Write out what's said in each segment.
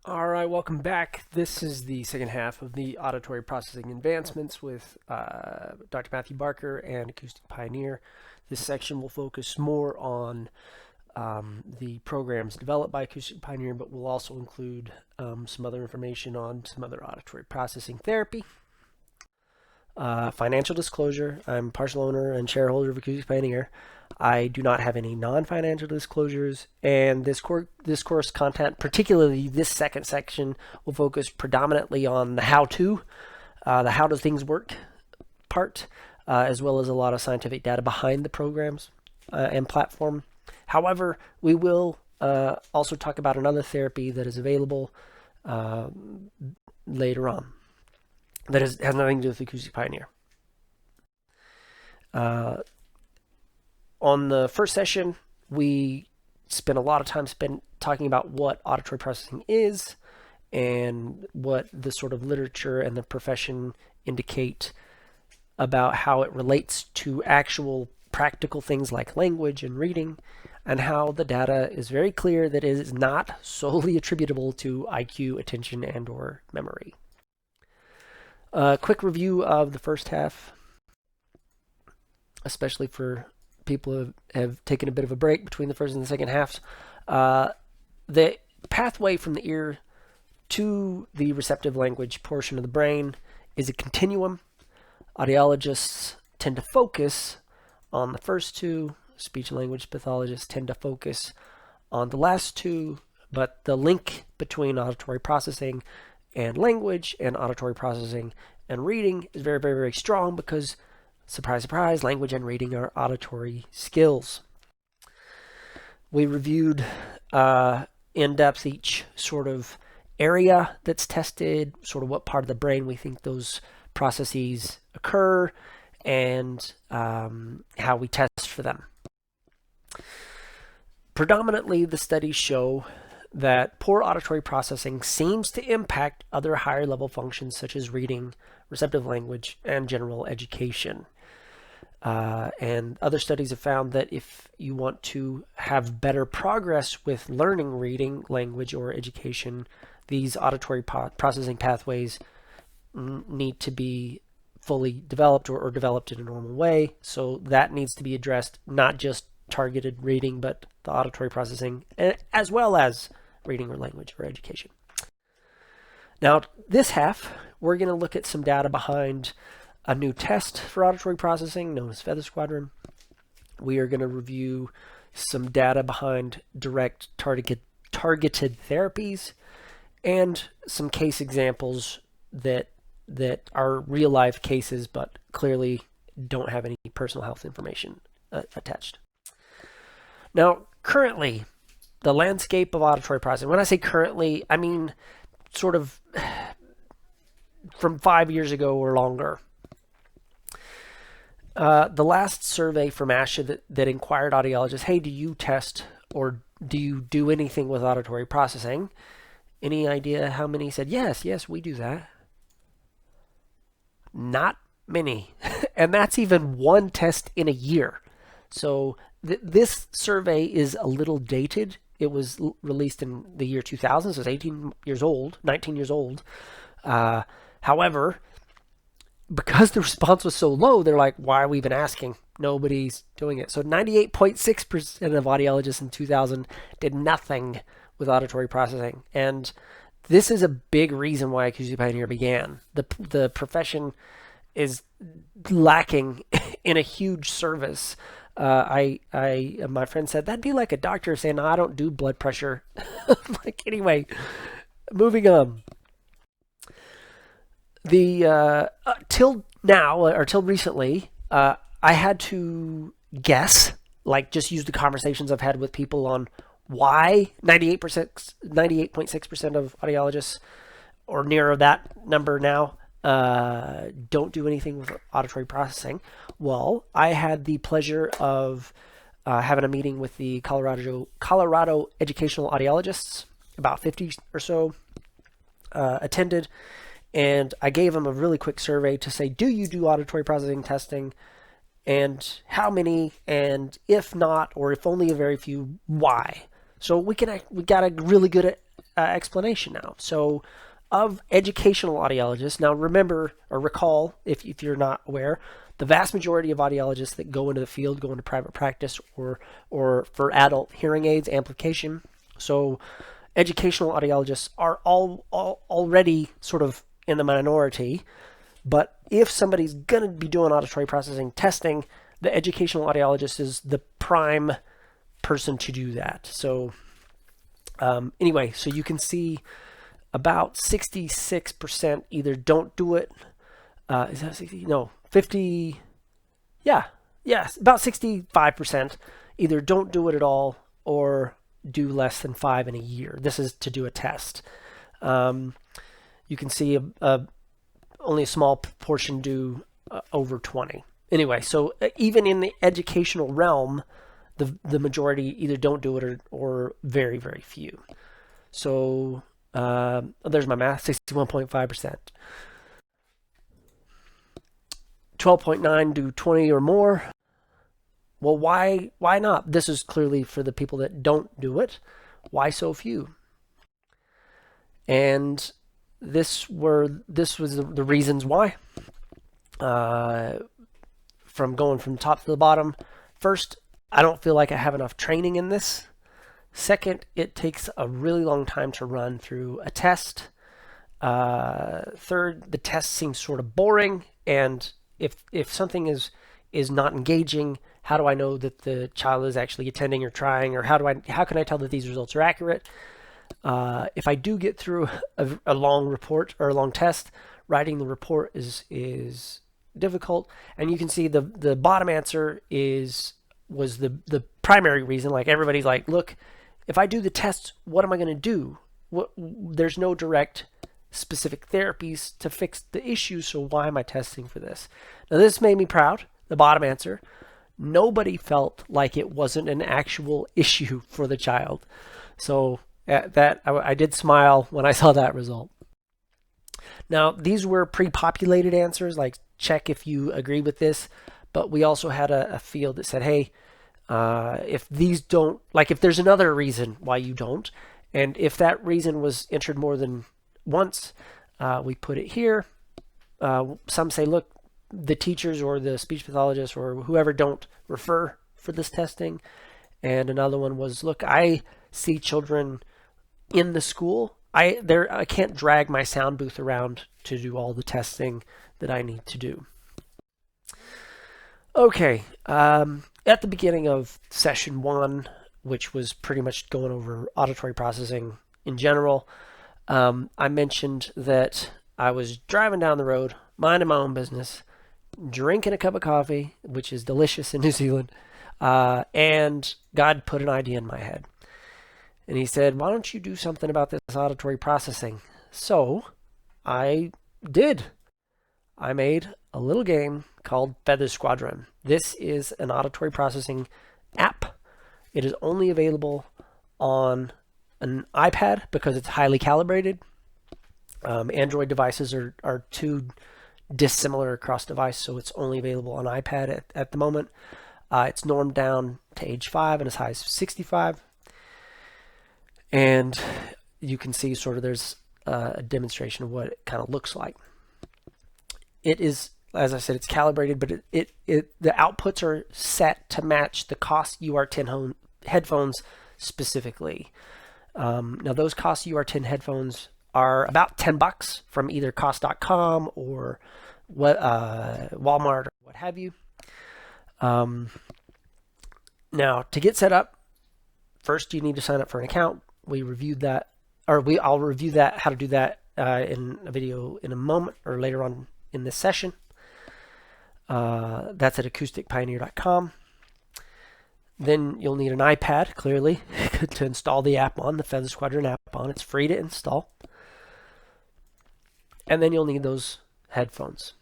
All right, welcome back. This is the second half of the auditory processing advancements with Dr. Matthew Barker and Acoustic Pioneer. This section will focus more on the programs developed by Acoustic Pioneer, but will also include some other information on some other auditory processing therapy. Financial disclosure. I'm partial owner and shareholder of Acoustic Pioneer. I do not have any non-financial disclosures, and this course content, particularly this second section, will focus predominantly on the how-to, the how do things work part, as well as a lot of scientific data behind the programs and platform. However, we will also talk about another therapy that is available later on that has nothing to do with Acoustic Pioneer. On the first session, we spent a lot of time talking about what auditory processing is and what the sort of literature and the profession indicate about how it relates to actual practical things like language and reading, and how the data is very clear that it is not solely attributable to IQ, attention, and or memory. A quick review of the first half, especially for people who have taken a bit of a break between the first and the second halves. The pathway from the ear to the receptive language portion of the brain is a continuum. Audiologists tend to focus on the first two. Speech and language pathologists tend to focus on the last two, but the link between auditory processing and language and auditory processing and reading is very, very, very strong because, surprise, surprise, language and reading are auditory skills. We reviewed in depth each sort of area that's tested, sort of what part of the brain we think those processes occur, and how we test for them. Predominantly, the studies show that poor auditory processing seems to impact other higher level functions such as reading, receptive language, and general education. And other studies have found that if you want to have better progress with learning reading, language, or education, these auditory processing pathways need to be fully developed or developed in a normal way. So that needs to be addressed, not just targeted reading, but the auditory processing, as well as reading or language or education. Now, this half, we're going to look at some data behind a new test for auditory processing known as Feather Squadron. We are going to review some data behind direct targeted therapies and some case examples that are real life cases but clearly don't have any personal health information attached. Now, currently, the landscape of auditory processing, when I say currently, I mean sort of from 5 years ago or longer. The last survey from ASHA that inquired audiologists, hey, do you test or do you do anything with auditory processing? Any idea how many said, yes, we do that? Not many. And that's even one test in a year. So this survey is a little dated. It was released in the year 2000, so it's 19 years old. However, because the response was so low, they're like, why are we even asking? Nobody's doing it. So 98.6% of audiologists in 2000 did nothing with auditory processing. And this is a big reason why Acoustic Pioneer began. The profession is lacking in a huge service. My friend said, that'd be like a doctor saying, no, I don't do blood pressure. Like, anyway, moving on. Till now, or till recently, I had to guess, like just use the conversations I've had with people on why 98.6% of audiologists, or near that number now, don't do anything with auditory processing. Well, I had the pleasure of having a meeting with the Colorado educational audiologists. About 50 or so attended. And I gave them a really quick survey to say, do you do auditory processing testing? And how many? And if not, or if only a very few, why? So we got a really good explanation now. So of educational audiologists, now remember or recall, if you're not aware, the vast majority of audiologists that go into the field go into private practice or for adult hearing aids amplification. So educational audiologists are already sort of in the minority, but if somebody's going to be doing auditory processing testing, the educational audiologist is the prime person to do that. So anyway, so you can see about 66% either don't do it. Is that 60? No, 50. Yeah, yes, about 65% either don't do it at all or do less than 5 in a year. This is to do a test. You can see only a small portion do over 20. Anyway, so even in the educational realm, the majority either don't do it or very, very few. So there's my math, 61.5%. 12.9 do 20 or more. Well, why not? This is clearly for the people that don't do it. Why so few? And this was the reasons why. From going from top to the bottom. First, I don't feel like I have enough training in this. Second, it takes a really long time to run through a test. Third, the test seems sort of boring, and if something is not engaging, how do I know that the child is actually attending or trying, or how can I tell that these results are accurate? If I do get through a long report or a long test, writing the report is difficult. And you can see the bottom answer was the primary reason. Like, everybody's like, look, if I do the test, what am I going to do? There's no direct specific therapies to fix the issue, so why am I testing for this? Now, this made me proud. The bottom answer, nobody felt like it wasn't an actual issue for the child. So I did smile when I saw that result. Now, these were pre-populated answers, like check if you agree with this, but we also had a field that said, hey, if these don't, like if there's another reason why you don't, and if that reason was entered more than once, we put it here. Some say, look, the teachers or the speech pathologist or whoever don't refer for this testing. And another one was, look, I see children in the school. I can't drag my sound booth around to do all the testing that I need to do. Okay, at the beginning of session 1, which was pretty much going over auditory processing in general, I mentioned that I was driving down the road, minding my own business, drinking a cup of coffee, which is delicious in New Zealand, and God put an idea in my head. And he said, why don't you do something about this auditory processing? So I did. I made a little game called Feather Squadron. This is an auditory processing app. It is only available on an iPad because it's highly calibrated. Android devices are too dissimilar across device, so it's only available on iPad at the moment. It's normed down to age 5 and as high as 65. And you can see sort of there's a demonstration of what it kind of looks like. It is, as I said, it's calibrated, but the outputs are set to match the Cost UR10 headphones specifically. Now those Cost UR10 headphones are about $10 from either cost.com or Walmart or what have you. Now to get set up, first you need to sign up for an account. We reviewed that, I'll review that, how to do that in a video in a moment or later on in this session. That's at acousticpioneer.com. Then you'll need an iPad, clearly, to install the app on, the Feather Squadron app on. It's free to install. And then you'll need those headphones.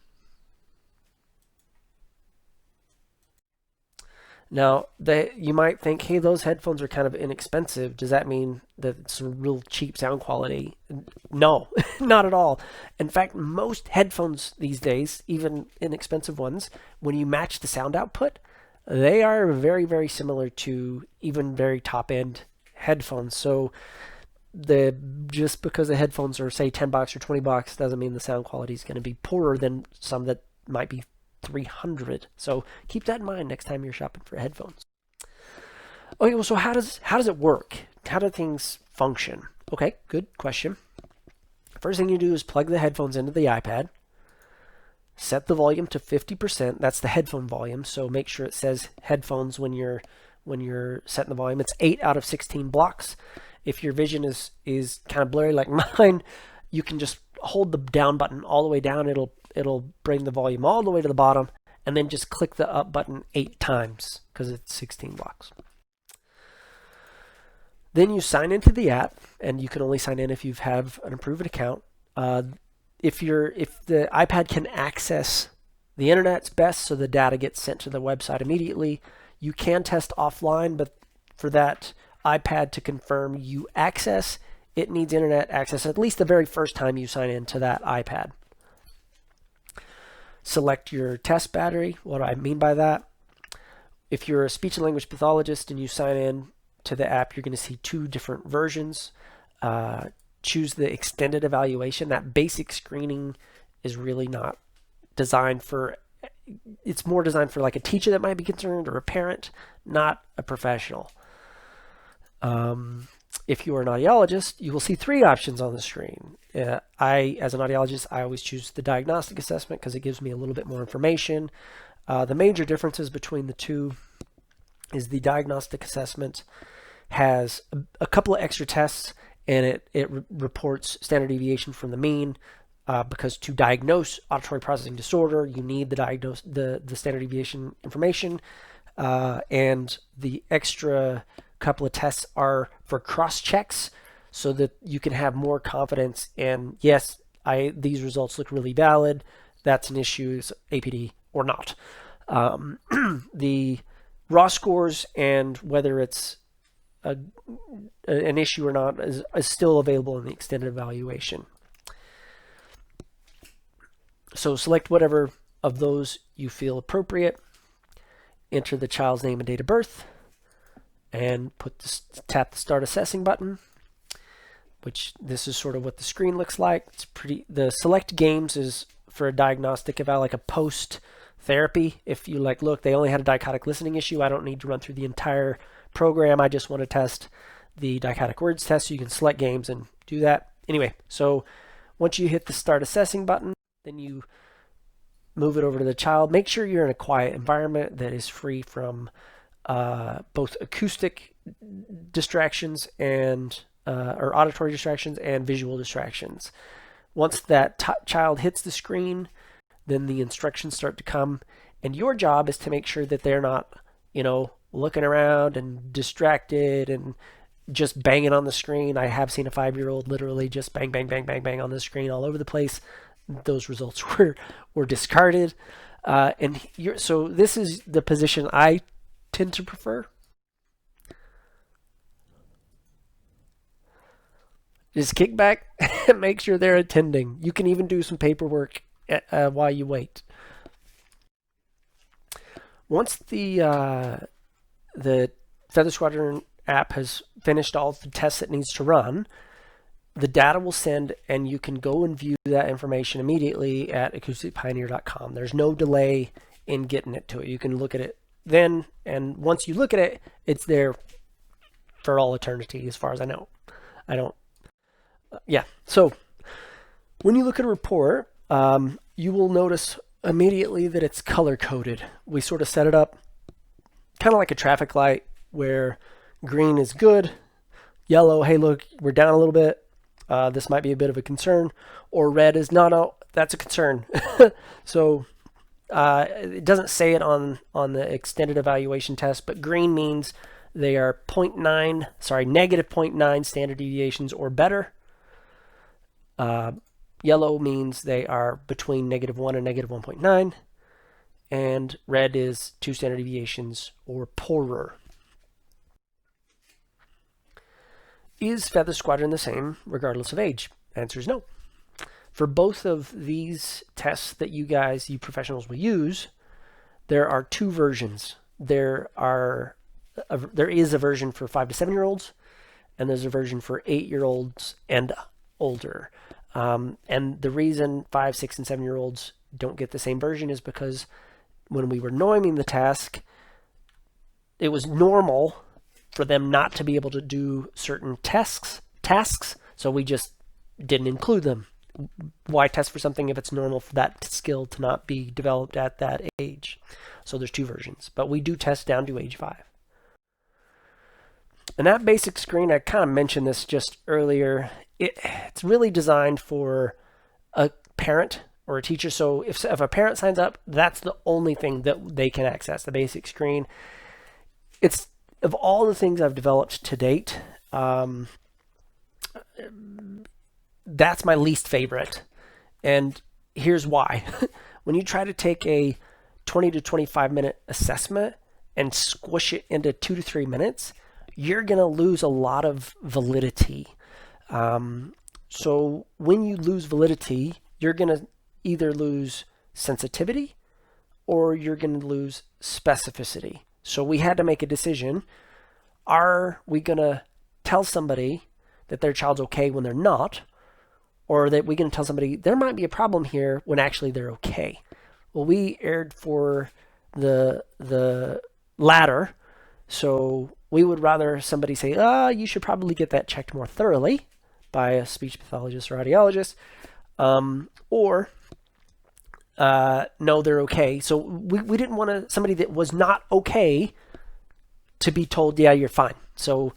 Now, you might think, hey, those headphones are kind of inexpensive. Does that mean that it's real cheap sound quality? No, not at all. In fact, most headphones these days, even inexpensive ones, when you match the sound output, they are very, very similar to even very top-end headphones. So just because the headphones are say $10 or $20 doesn't mean the sound quality is going to be poorer than some that might be $300. So keep that in mind next time you're shopping for headphones. Okay, well, so how does it work? How do things function? Okay, good question. First thing you do is plug the headphones into the iPad. Set the volume to 50%. That's the headphone volume. So make sure it says headphones when you're setting the volume. It's 8 out of 16 blocks. If your vision is kind of blurry like mine, you can just hold the down button all the way down. It'll bring the volume all the way to the bottom, and then just click the up button 8 times because it's 16 blocks. Then you sign into the app, and you can only sign in if you have an approved account. If the iPad can access the internet's best, so the data gets sent to the website immediately. You can test offline, but for that iPad to confirm you access, it needs internet access at least the very first time you sign into that iPad. Select your test battery. What do I mean by that? If you're a speech and language pathologist and you sign in to the app, you're going to see 2 different versions. Choose the extended evaluation. That basic screening is really not designed for, it's more designed for like a teacher that might be concerned or a parent, not a professional. If you are an audiologist, you will see 3 options on the screen. As an audiologist, I always choose the diagnostic assessment because it gives me a little bit more information. The major differences between the two is the diagnostic assessment has a couple of extra tests, and it reports standard deviation from the mean, because to diagnose auditory processing disorder, you need the standard deviation information, and the extra couple of tests are for cross checks so that you can have more confidence in, yes, these results look really valid, that's an issue, is APD or not. The raw scores and whether it's an issue or not is still available in the extended evaluation. So select whatever of those you feel appropriate, enter the child's name and date of birth, and tap the Start Assessing button, which this is sort of what the screen looks like. The select games is for a diagnostic eval, like a post therapy. If you look, they only had a dichotic listening issue, I don't need to run through the entire program, I just want to test the dichotic words test, so you can select games and do that. Anyway, so once you hit the Start Assessing button, then you move it over to the child. Make sure you're in a quiet environment that is free from both acoustic distractions and or auditory distractions and visual distractions. Once that child hits the screen, then the instructions start to come, and your job is to make sure that they're not, looking around and distracted and just banging on the screen. I have seen a 5-year-old literally just bang, bang, bang, bang, bang on the screen all over the place. Those results were discarded. So this is the position I tend to prefer. Just kick back and make sure they're attending. You can even do some paperwork while you wait. Once the Feather Squadron app has finished all the tests it needs to run, the data will send, and you can go and view that information immediately at acousticpioneer.com. There's no delay in getting it to it. You can look at it then, and once you look at it, it's there for all eternity, as far as I know. So when you look at a report, you will notice immediately that it's color coded. We sort of set it up kind of like a traffic light, where green is good, yellow, hey look, we're down a little bit, this might be a bit of a concern, or red is no, that's a concern. So it doesn't say it on the extended evaluation test, but green means they are negative 0.9 standard deviations or better. Yellow means they are between -1 and -1.9, and red is 2 standard deviations or poorer. Is Feather Squadron the same regardless of age? Answer is no. For both of these tests that you professionals will use, there are 2 versions. There is a version for 5 to 7-year-olds, and there's a version for 8-year-olds and older. And the reason 5, 6, and 7-year-olds don't get the same version is because when we were norming the task, it was normal for them not to be able to do certain tasks, so we just didn't include them. Why test for something if it's normal for that skill to not be developed at that age? So there's 2 versions, but we do test down to age 5. And that basic screen, I kind of mentioned this just earlier, it's really designed for a parent or a teacher. So if a parent signs up, that's the only thing that they can access, the basic screen. It's, of all the things I've developed to date, that's my least favorite. And here's why. When you try to take a 20 to 25 minute assessment and squish it into 2 to 3 minutes, you're going to lose a lot of validity. So when you lose validity, you're going to either lose sensitivity or you're going to lose specificity. So we had to make a decision. Are we going to tell somebody that their child's okay when they're not? Or that we're going to tell somebody there might be a problem here when actually they're okay? Well, we erred for the latter. So we would rather somebody say, you should probably get that checked more thoroughly by a speech pathologist or audiologist, or no, they're okay. So we didn't want somebody that was not okay to be told, yeah, you're fine. So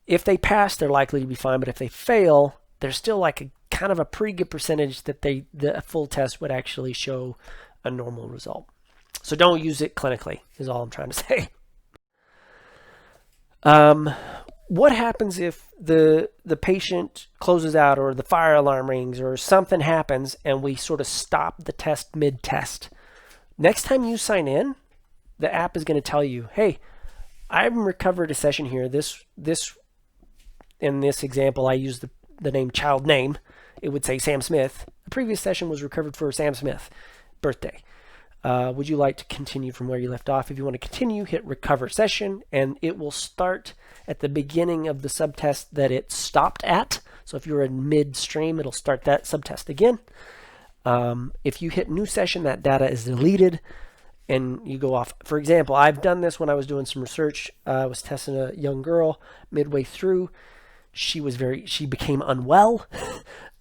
if they pass, they're likely to be fine. But if they fail, there's still like a kind of a pretty good percentage that the full test would actually show a normal result. So don't use it clinically is all I'm trying to say. What happens if the patient closes out or the fire alarm rings or something happens and we sort of stop the test mid-test? Next time you sign in, the app is going to tell you, hey, I've recovered a session here. This in this example, I used the name child name. It would say Sam Smith. The previous session was recovered for Sam Smith birthday. Would you like to continue from where you left off? If you want to continue, hit recover session, and it will start at the beginning of the subtest that it stopped at. So if you're in midstream, it'll start that subtest again. If you hit new session, that data is deleted and you go off. For example, I've done this when I was doing some research. I was testing a young girl midway through. She became unwell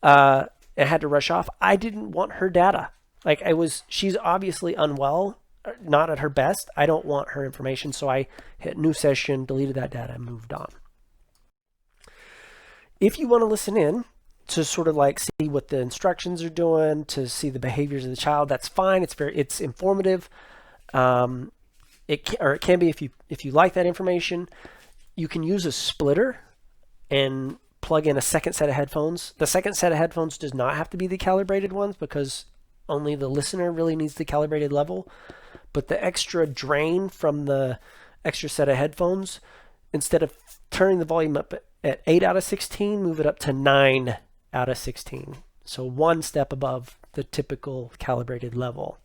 and had to rush off. I didn't want her data. She's obviously unwell, not at her best. I don't want her information. So I hit new session, deleted that data, and moved on. If you want to listen in to sort of like see what the instructions are doing, to see the behaviors of the child, that's fine. It's informative. It can be if you like that information. You can use a splitter and plug in a second set of headphones. The second set of headphones does not have to be the calibrated ones because only the listener really needs the calibrated level. But the extra drain from the extra set of headphones, instead of turning the volume up at 8 out of 16, move it up to 9 out of 16. So one step above the typical calibrated level.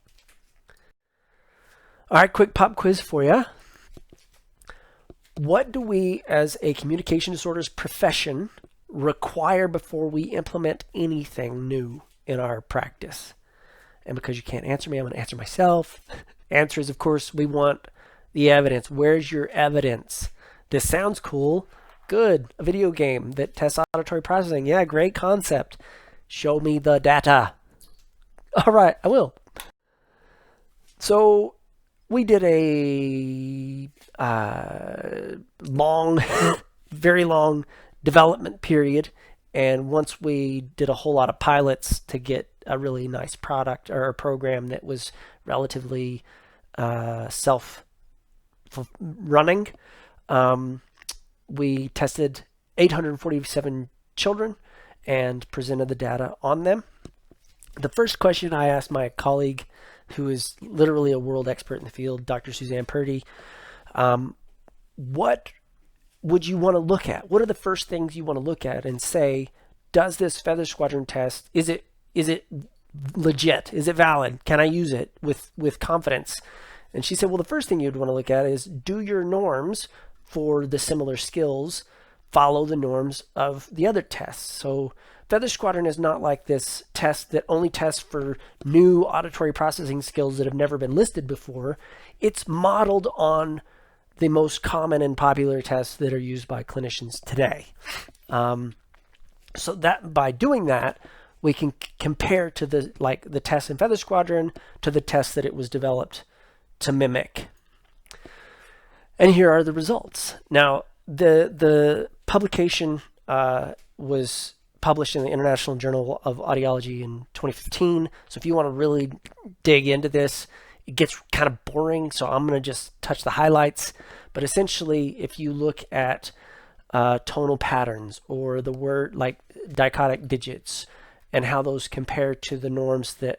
All right, quick pop quiz for you. What do we as a communication disorders profession require before we implement anything new in our practice? And because you can't answer me, I'm going to answer myself. Answer is, of course, we want the evidence. Where's your evidence? This sounds cool. Good. A video game that tests auditory processing. Yeah, great concept. Show me the data. All right, I will. So we did a very long development period. And once we did a whole lot of pilots to get a really nice product or a program that was relatively self-running, we tested 847 children and presented the data on them. The first question I asked my colleague, who is literally a world expert in the field, Dr. Suzanne Purdy, what would you want to look at? What are the first things you want to look at and say, does this Feather Squadron test, is it legit? Is it valid? Can I use it with confidence? And she said, well, the first thing you'd want to look at is, do your norms for the similar skills follow the norms of the other tests. So Feather Squadron is not like this test that only tests for new auditory processing skills that have never been listed before. It's modeled on the most common and popular tests that are used by clinicians today. So that by doing that, we can compare to the tests in Feather Squadron to the tests that it was developed to mimic. And here are the results. Now, the publication was published in the International Journal of Audiology in 2015. So if you want to really dig into this, it gets kind of boring. So I'm going to just touch the highlights. But essentially, if you look at tonal patterns or the word like dichotic digits and how those compare to the norms that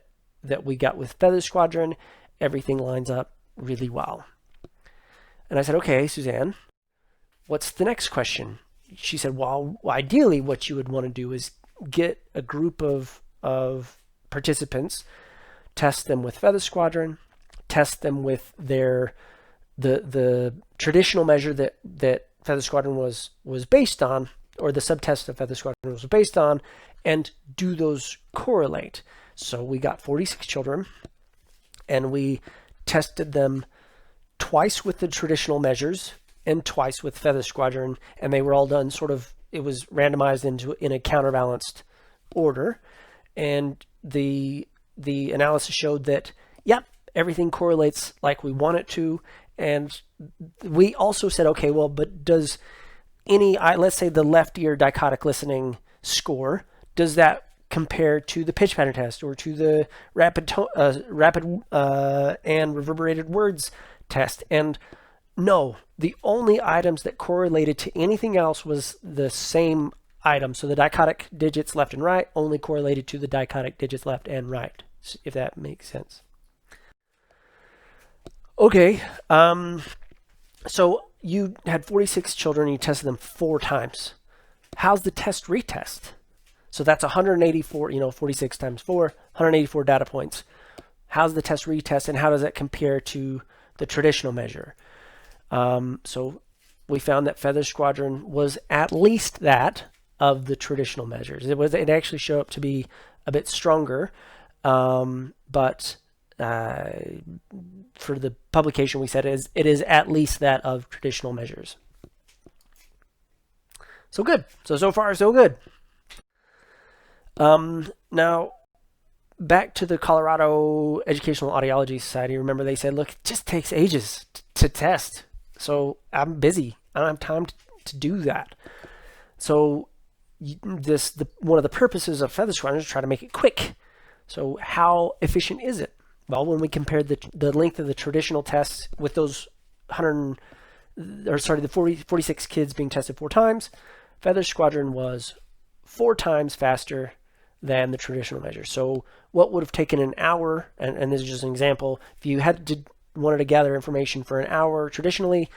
we got with Feather Squadron, everything lines up really well. And I said, okay, Suzanne, what's the next question? She said, well, ideally what you would want to do is get a group of participants, test them with Feather Squadron, test them with the traditional measure that Feather Squadron was based on, or the subtest of Feather Squadron was based on, and do those correlate. So we got 46 children, and we tested them twice with the traditional measures and twice with Feather Squadron, and they were all done it was randomized in a counterbalanced order, and the analysis showed that, yep, everything correlates like we want it to. And we also said, okay, well, but does let's say the left ear dichotic listening score, does that compare to the pitch pattern test or to the rapid and reverberated words test? And no, the only items that correlated to anything else was the same item. So the dichotic digits left and right only correlated to the dichotic digits left and right, if that makes sense. Okay, so you had 46 children, you tested them 4 times. How's the test retest? So that's 184, 46 times 4, 184 data points. How's the test retest, and how does that compare to the traditional measure? So we found that Feather Squadron was at least that of the traditional measures. It actually showed up to be a bit stronger, but for the publication we said it is at least that of traditional measures. So good. So far so good. Now back to the Colorado Educational Audiology Society. Remember they said, look, it just takes ages to test. So I'm busy. I don't have time to do that. So one of the purposes of Feather Squadron is to try to make it quick. So how efficient is it? Well, when we compared the length of the traditional tests with those 46 kids being tested 4 times, Feather Squadron was 4 times faster than the traditional measure. So what would have taken an hour, and this is just an example, if you wanted to gather information for an hour traditionally,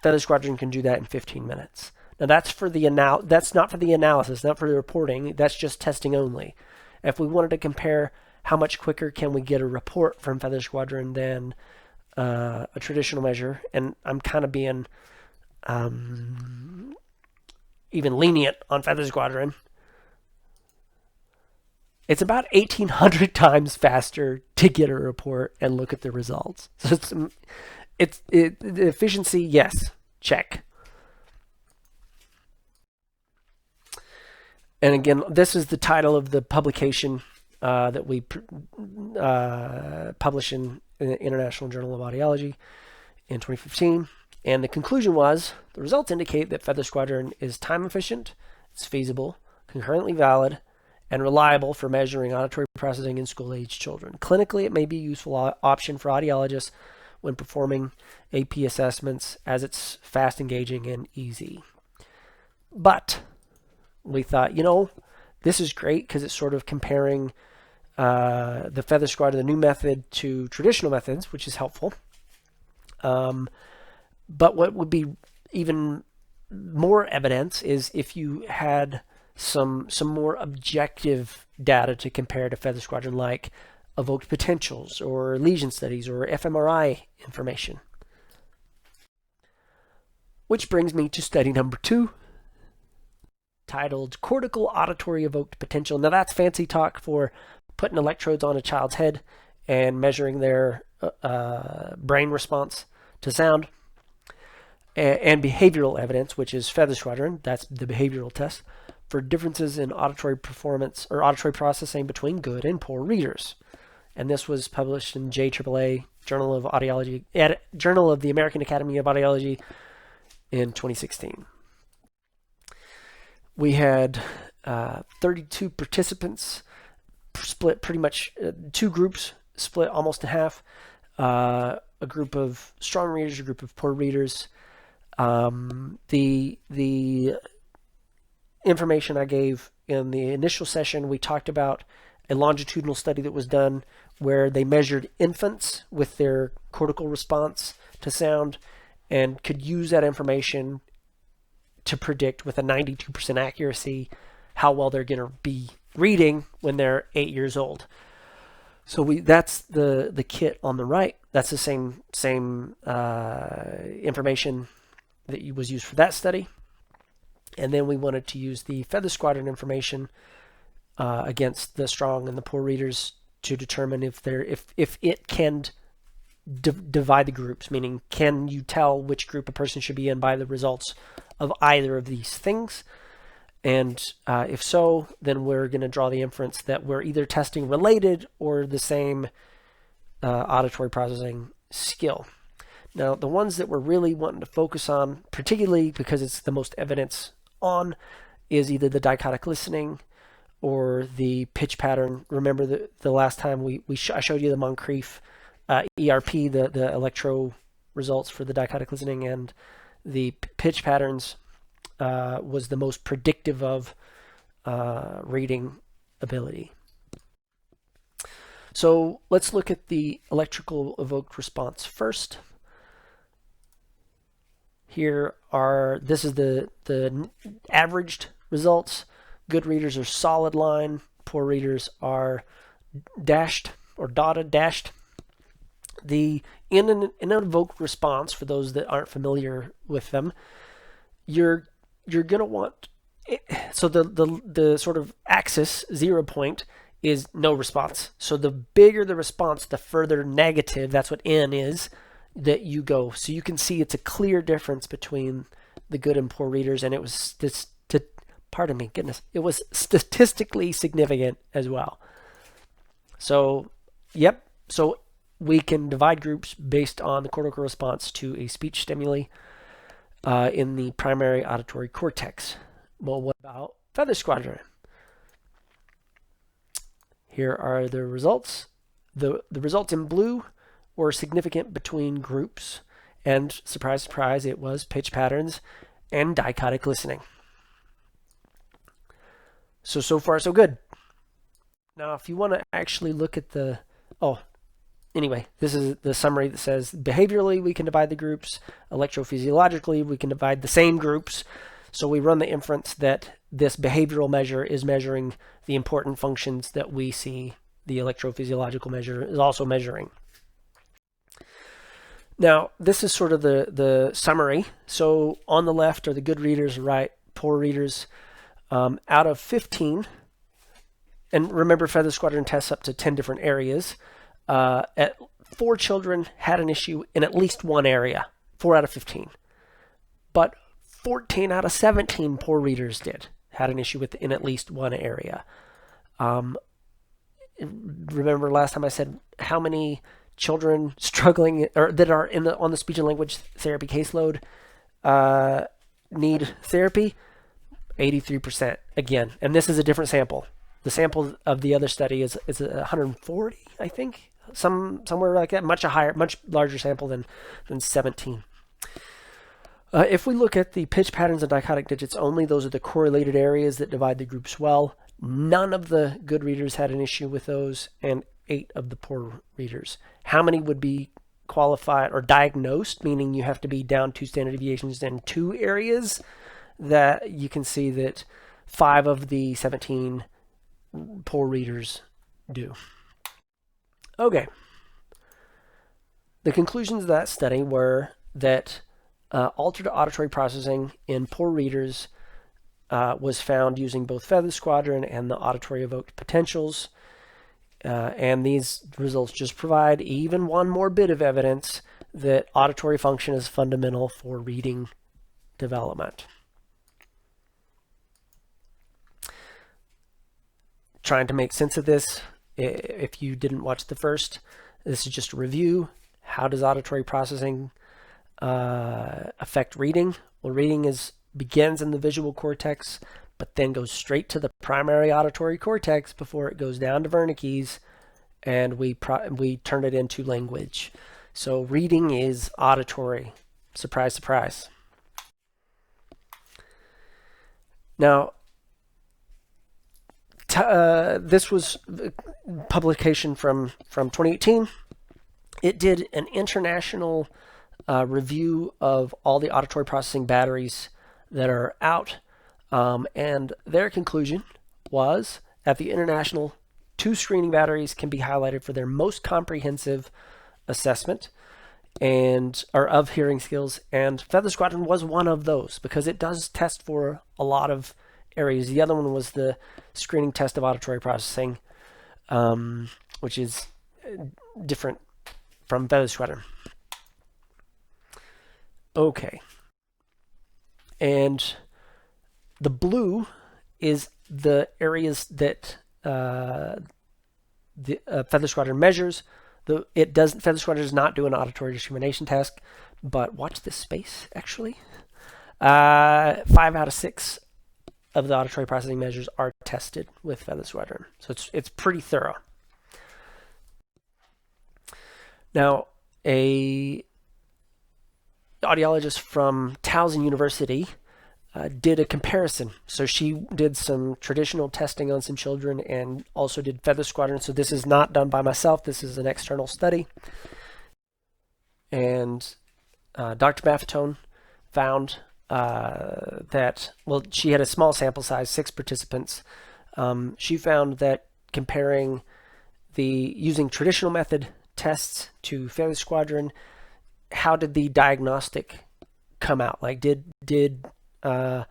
Feather Squadron can do that in 15 minutes. Now that's that's not for the analysis, not for the reporting. That's just testing only. If we wanted to compare how much quicker can we get a report from Feather Squadron than a traditional measure, and I'm kind of being even lenient on Feather Squadron, it's about 1,800 times faster to get a report and look at the results. So the efficiency, yes, check. And again, this is the title of the publication that we published in the International Journal of Audiology in 2015. And the conclusion was, the results indicate that Feather Squadron is time efficient, it's feasible, concurrently valid, and reliable for measuring auditory processing in school-age children. Clinically, it may be a useful option for audiologists when performing AP assessments, as it's fast, engaging, and easy. But we thought, this is great because it's sort of comparing the Feather Squadron, the new method, to traditional methods, which is helpful. But what would be even more evidence is if you had some more objective data to compare to Feather Squadron, like evoked potentials or lesion studies or fMRI information. Which brings me to study number 2, titled Cortical Auditory Evoked Potential. Now that's fancy talk for putting electrodes on a child's head and measuring their brain response to sound. And behavioral evidence, which is Feather Squadron, that's the behavioral test, for differences in auditory performance or auditory processing between good and poor readers. And this was published in JAAA, Journal of Audiology, Journal of the American Academy of Audiology in 2016. We had 32 participants split pretty much, two groups split almost in half, a group of strong readers, a group of poor readers. The information I gave in the initial session, we talked about a longitudinal study that was done where they measured infants with their cortical response to sound and could use that information to predict with a 92% accuracy how well they're going to be reading when they're 8 years old. So that's the kit on the right. That's the same information that was used for that study. And then we wanted to use the Feather Squadron information against the strong and the poor readers to determine if it can divide the groups, meaning can you tell which group a person should be in by the results of either of these things. And if so, then we're going to draw the inference that we're either testing related or the same auditory processing skill. Now, the ones that we're really wanting to focus on, particularly because it's the most evidence on, is either the dichotic listening or the pitch pattern. Remember the last time I showed you the Moncrief ERP, the electro results for the dichotic listening, and the pitch patterns was the most predictive of reading ability. So let's look at the electrical evoked response first. This is the averaged results. Good readers are solid line. Poor readers are dashed or dotted, dashed. The in an evoked response, for those that aren't familiar with them, you're gonna want, so the sort of axis 0 point is no response. So the bigger the response, the further negative, that's what N is, that you go. So you can see it's a clear difference between the good and poor readers, and it was it was statistically significant as well. So, yep. So we can divide groups based on the cortical response to a speech stimuli in the primary auditory cortex. Well, what about Feather Squadron? Here are the results. The results in blue were significant between groups, and surprise, surprise, it was pitch patterns and dichotic listening. So far, so good. Now, if you want to actually look at anyway, this is the summary that says behaviorally we can divide the groups, electrophysiologically we can divide the same groups. So we run the inference that this behavioral measure is measuring the important functions that we see the electrophysiological measure is also measuring. Now, this is sort of the summary. So on the left are the good readers, right, poor readers. Out of 15, and remember Feather Squadron tests up to 10 different areas, 4 children had an issue in at least one area, 4 out of 15. But 14 out of 17 poor readers had an issue in at least one area. Remember last time I said how many children struggling or that are on the speech and language therapy caseload need therapy? 83% again, and this is a different sample. The sample of the other study is 140, I think, somewhere like that, much larger sample than 17. If we look at the pitch patterns and dichotic digits only, those are the correlated areas that divide the groups well. None of the good readers had an issue with those, and 8 of the poor readers. How many would be qualified or diagnosed, meaning you have to be down 2 standard deviations in 2 areas? That you can see that 5 of the 17 poor readers do. Okay. The conclusions of that study were that altered auditory processing in poor readers was found using both Feather Squadron and the auditory evoked potentials. And these results just provide even one more bit of evidence that auditory function is fundamental for reading development. Trying to make sense of this, if you didn't watch the first, this is just a review. How does auditory processing affect reading? Well, reading begins in the visual cortex, but then goes straight to the primary auditory cortex before it goes down to Wernicke's, and we turn it into language. So reading is auditory. Surprise, surprise. Now, this was a publication from 2018. It did an international review of all the auditory processing batteries that are out, and their conclusion was, at the international, 2 screening batteries can be highlighted for their most comprehensive assessment of hearing skills, and Feather Squadron was one of those because it does test for a lot of areas. The other one was the screening test of auditory processing, which is different from Feather Squadron. Okay. And the blue is the areas that the Feather Squadron measures. Feather Squadron does not do an auditory discrimination test, but watch this space, actually. 5 out of 6 of the auditory processing measures are tested with Feather Squadron. So it's pretty thorough. Now, a audiologist from Towson University did a comparison. So she did some traditional testing on some children and also did Feather Squadron. So this is not done by myself. This is an external study. And Dr. Maffetone found that, well, she had a small sample size, 6 participants. She found that comparing using traditional method tests to Feather Squadron, how did the diagnostic come out? Like, did Feather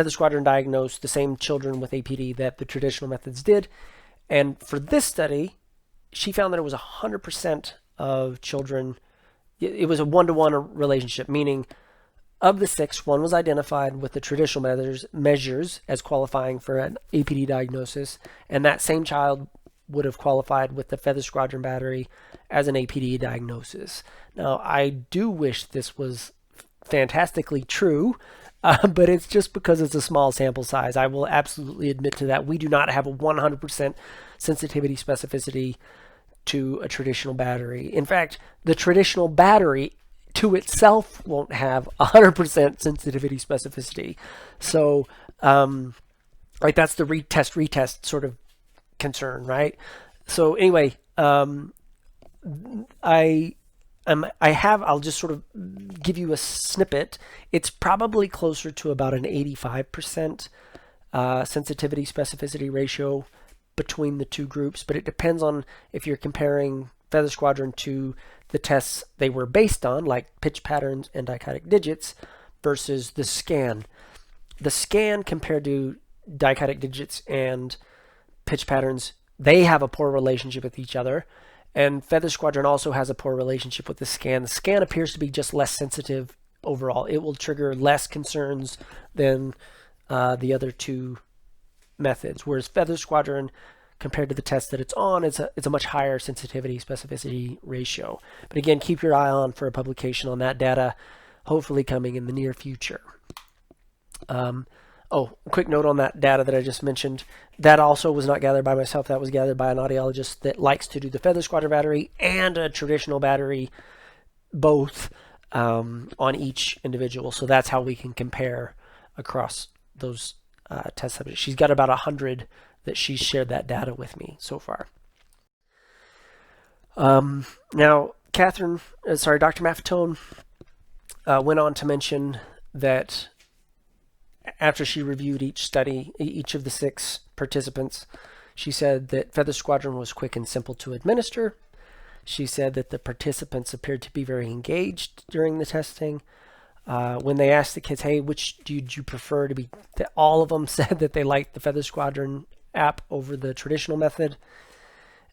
Squadron diagnose the same children with APD that the traditional methods did? And for this study, she found that it was 100% of children. It was a 1-to-1 relationship, meaning of the 6, 1 was identified with the traditional measures as qualifying for an APD diagnosis, and that same child would have qualified with the Feather Squadron battery as an APD diagnosis. Now, I do wish this was fantastically true, but it's just because it's a small sample size. I will absolutely admit to that. We do not have a 100% sensitivity specificity to a traditional battery. In fact, the traditional battery to itself won't have 100% sensitivity specificity. So, like, that's the retest sort of concern, right? So anyway, I'll just sort of give you a snippet. It's probably closer to about an 85% sensitivity specificity ratio between the two groups, but it depends on if you're comparing Feather Squadron to the tests they were based on, like pitch patterns and dichotic digits, versus the scan. The scan compared to dichotic digits and pitch patterns, they have a poor relationship with each other, and Feather Squadron also has a poor relationship with the scan. The scan appears to be just less sensitive overall. It will trigger less concerns than the other two methods, whereas Feather Squadron, compared to the test that it's on, it's a much higher sensitivity specificity ratio. But again, keep your eye on for a publication on that data, hopefully coming in the near future. Oh, a quick note on that data that I just mentioned. That also was not gathered by myself. That was gathered by an audiologist that likes to do the Feather Squadron battery and a traditional battery, both on each individual. So that's how we can compare across those test subjects. She's got about 100 that she's shared that data with me so far. Now, Dr. Maffetone went on to mention that after she reviewed each of the 6 participants, she said that Feather Squadron was quick and simple to administer. She said that the participants appeared to be very engaged during the testing. when they asked the kids, hey, which do you prefer to be, all of them said that they liked the Feather Squadron app over the traditional method.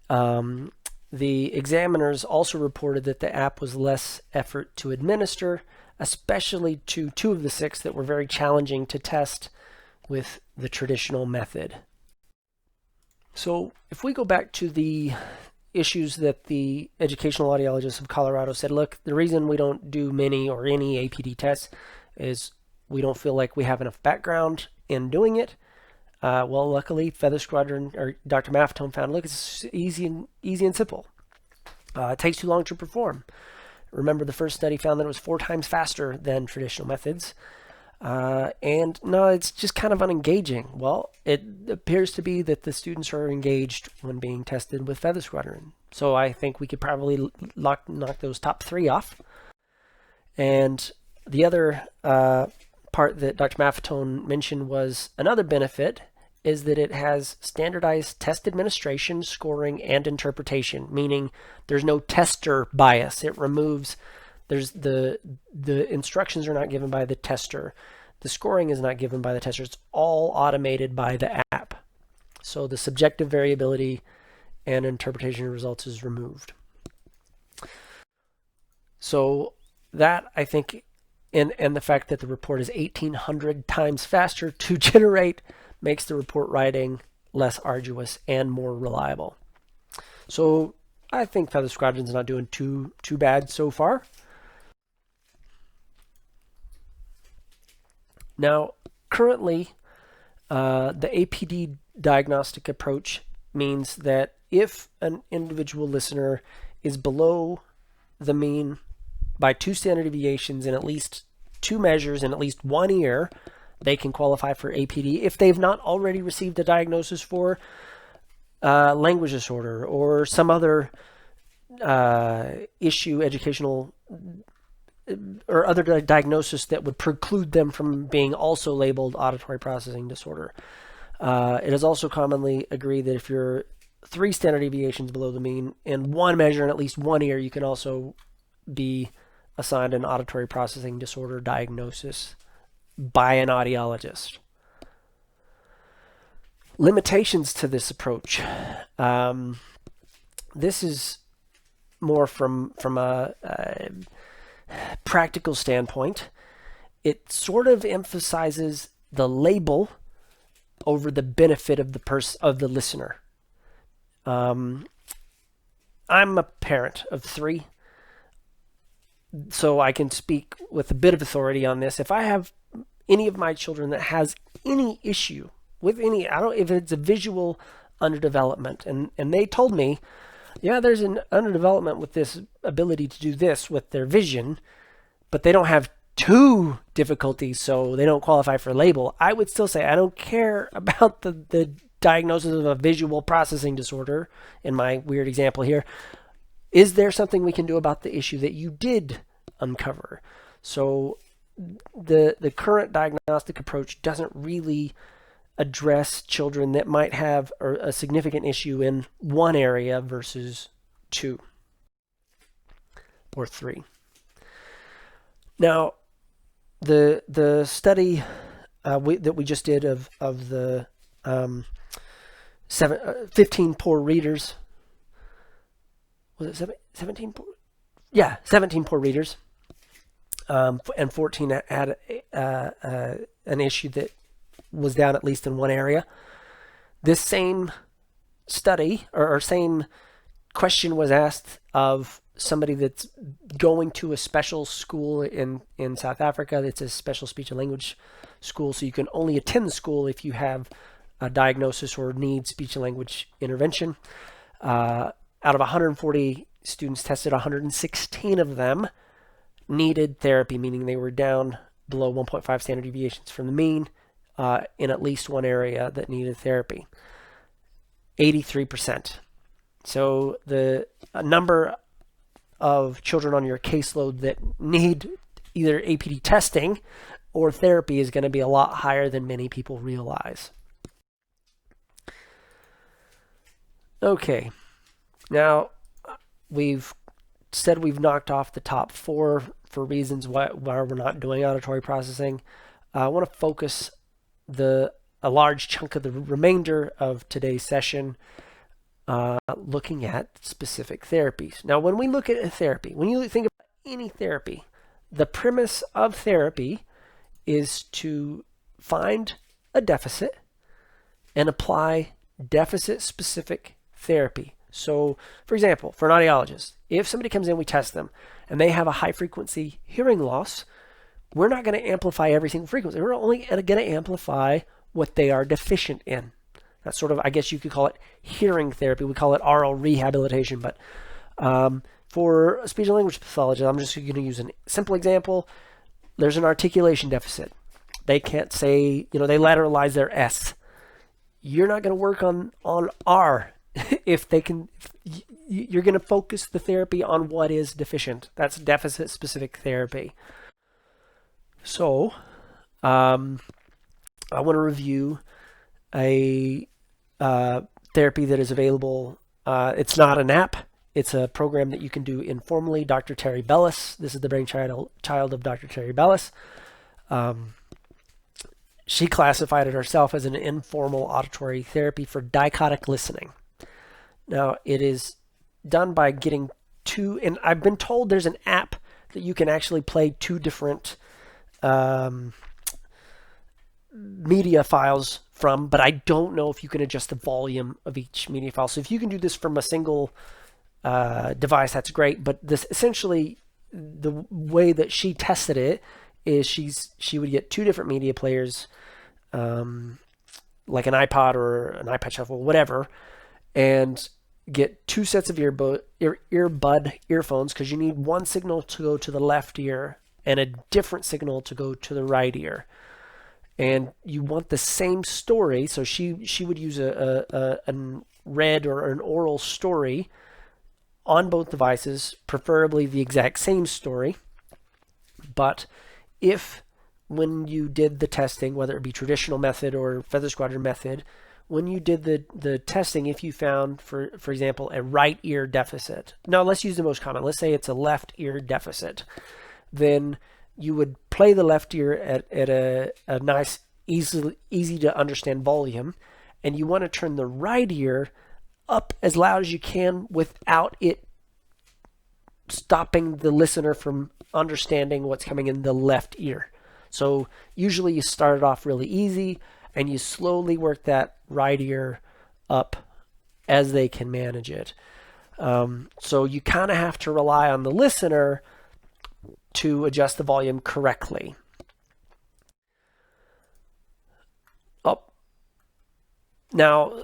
The examiners also reported that the app was less effort to administer, especially to 2 of the 6 that were very challenging to test with the traditional method. So if we go back to the issues that the educational audiologists of Colorado said, look, the reason we don't do many or any APD tests is we don't feel like we have enough background in doing it. Well, luckily, Feather Squadron, or Dr. Maffetone found, look, it's easy and simple. It takes too long to perform. Remember, the first study found that it was 4 times faster than traditional methods. And no, it's just kind of unengaging. Well, it appears to be that the students are engaged when being tested with Feather Squadron. So I think we could probably knock those top 3 off. And the other part that Dr. Maffetone mentioned was another benefit is that it has standardized test administration, scoring, and interpretation, meaning there's no tester bias. It removes, the instructions are not given by the tester. The scoring is not given by the tester. It's all automated by the app. So the subjective variability and interpretation of results is removed. So that, I think, and the fact that the report is 1,800 times faster to generate makes the report writing less arduous and more reliable. So I think Feather Squadron's not doing too bad so far. Now, currently, the APD diagnostic approach means that if an individual listener is below the mean by 2 standard deviations in at least 2 measures in at least 1 ear, they can qualify for APD if they've not already received a diagnosis for language disorder or some other issue, educational or other diagnosis that would preclude them from being also labeled auditory processing disorder. It is also commonly agreed that if you're 3 standard deviations below the mean in 1 measure in at least 1 ear, you can also be assigned an auditory processing disorder diagnosis by an audiologist. Limitations to this approach. This is more from a practical standpoint. It sort of emphasizes the label over the benefit of the listener. I'm a parent of 3, so I can speak with a bit of authority on this. If I have any of my children that has any issue with if it's a visual underdevelopment, and they told me, yeah, there's an underdevelopment with this ability to do this with their vision, but they don't have 2 difficulties, so they don't qualify for label, I would still say I don't care about the diagnosis of a visual processing disorder in my weird example here. Is there something we can do about the issue that you did uncover? So the current diagnostic approach doesn't really address children that might have a significant issue in 1 area versus 2 or 3. Now, the study that we just did of the 15 poor readers, was it 17 poor? Yeah, 17 poor readers, and 14 had an issue that was down at least in 1 area. This same study or same question was asked of somebody that's going to a special school in South Africa. It's a special speech and language school, so you can only attend the school if you have a diagnosis or need speech and language intervention. Out of 140 students tested, 116 of them needed therapy, meaning they were down below 1.5 standard deviations from the mean in at least 1 area that needed therapy. 83%. So the number of children on your caseload that need either APD testing or therapy is going to be a lot higher than many people realize. Okay, now we've said we've knocked off the top 4 for reasons why we're not doing auditory processing. I want to focus a large chunk of the remainder of today's session looking at specific therapies. Now, when we look at a therapy, when you think about any therapy, the premise of therapy is to find a deficit and apply deficit-specific therapy. So, for example, for an audiologist, if somebody comes in, we test them, and they have a high-frequency hearing loss, we're not going to amplify every single frequency. We're only going to amplify what they are deficient in. That's sort of, I guess you could call it hearing therapy. We call it oral rehabilitation, but for a speech and language pathologist, I'm just going to use a simple example. There's an articulation deficit. They can't say, they lateralize their S. You're not going to work on R if they can. You're going to focus the therapy on what is deficient. That's deficit-specific therapy. So, I want to review a therapy that is available. It's not an app. It's a program that you can do informally. Dr. Terry Bellis. This is the brainchild of Dr. Terry Bellis. She classified it herself as an informal auditory therapy for dichotic listening. Now, it is done by getting two, and I've been told there's an app that you can actually play two different media files from, but I don't know if you can adjust the volume of each media file. So if you can do this from a single device, that's great. But this essentially, the way that she tested it is she would get two different media players, like an iPod or an iPad Shuffle, whatever, and get two sets of earbud earphones, because you need one signal to go to the left ear and a different signal to go to the right ear. And you want the same story, so she would use a read or an oral story on both devices, preferably the exact same story. But if when you did the testing, whether it be traditional method or feather squadron method, when you did the testing, if you found, for example, a right ear deficit, now let's use the most common, let's say it's a left ear deficit, then you would play the left ear at a nice, easy to understand volume, and you want to turn the right ear up as loud as you can without it stopping the listener from understanding what's coming in the left ear. So usually you start it off really easy, and you slowly work that right ear up as they can manage it. So you kind of have to rely on the listener to adjust the volume correctly. Now,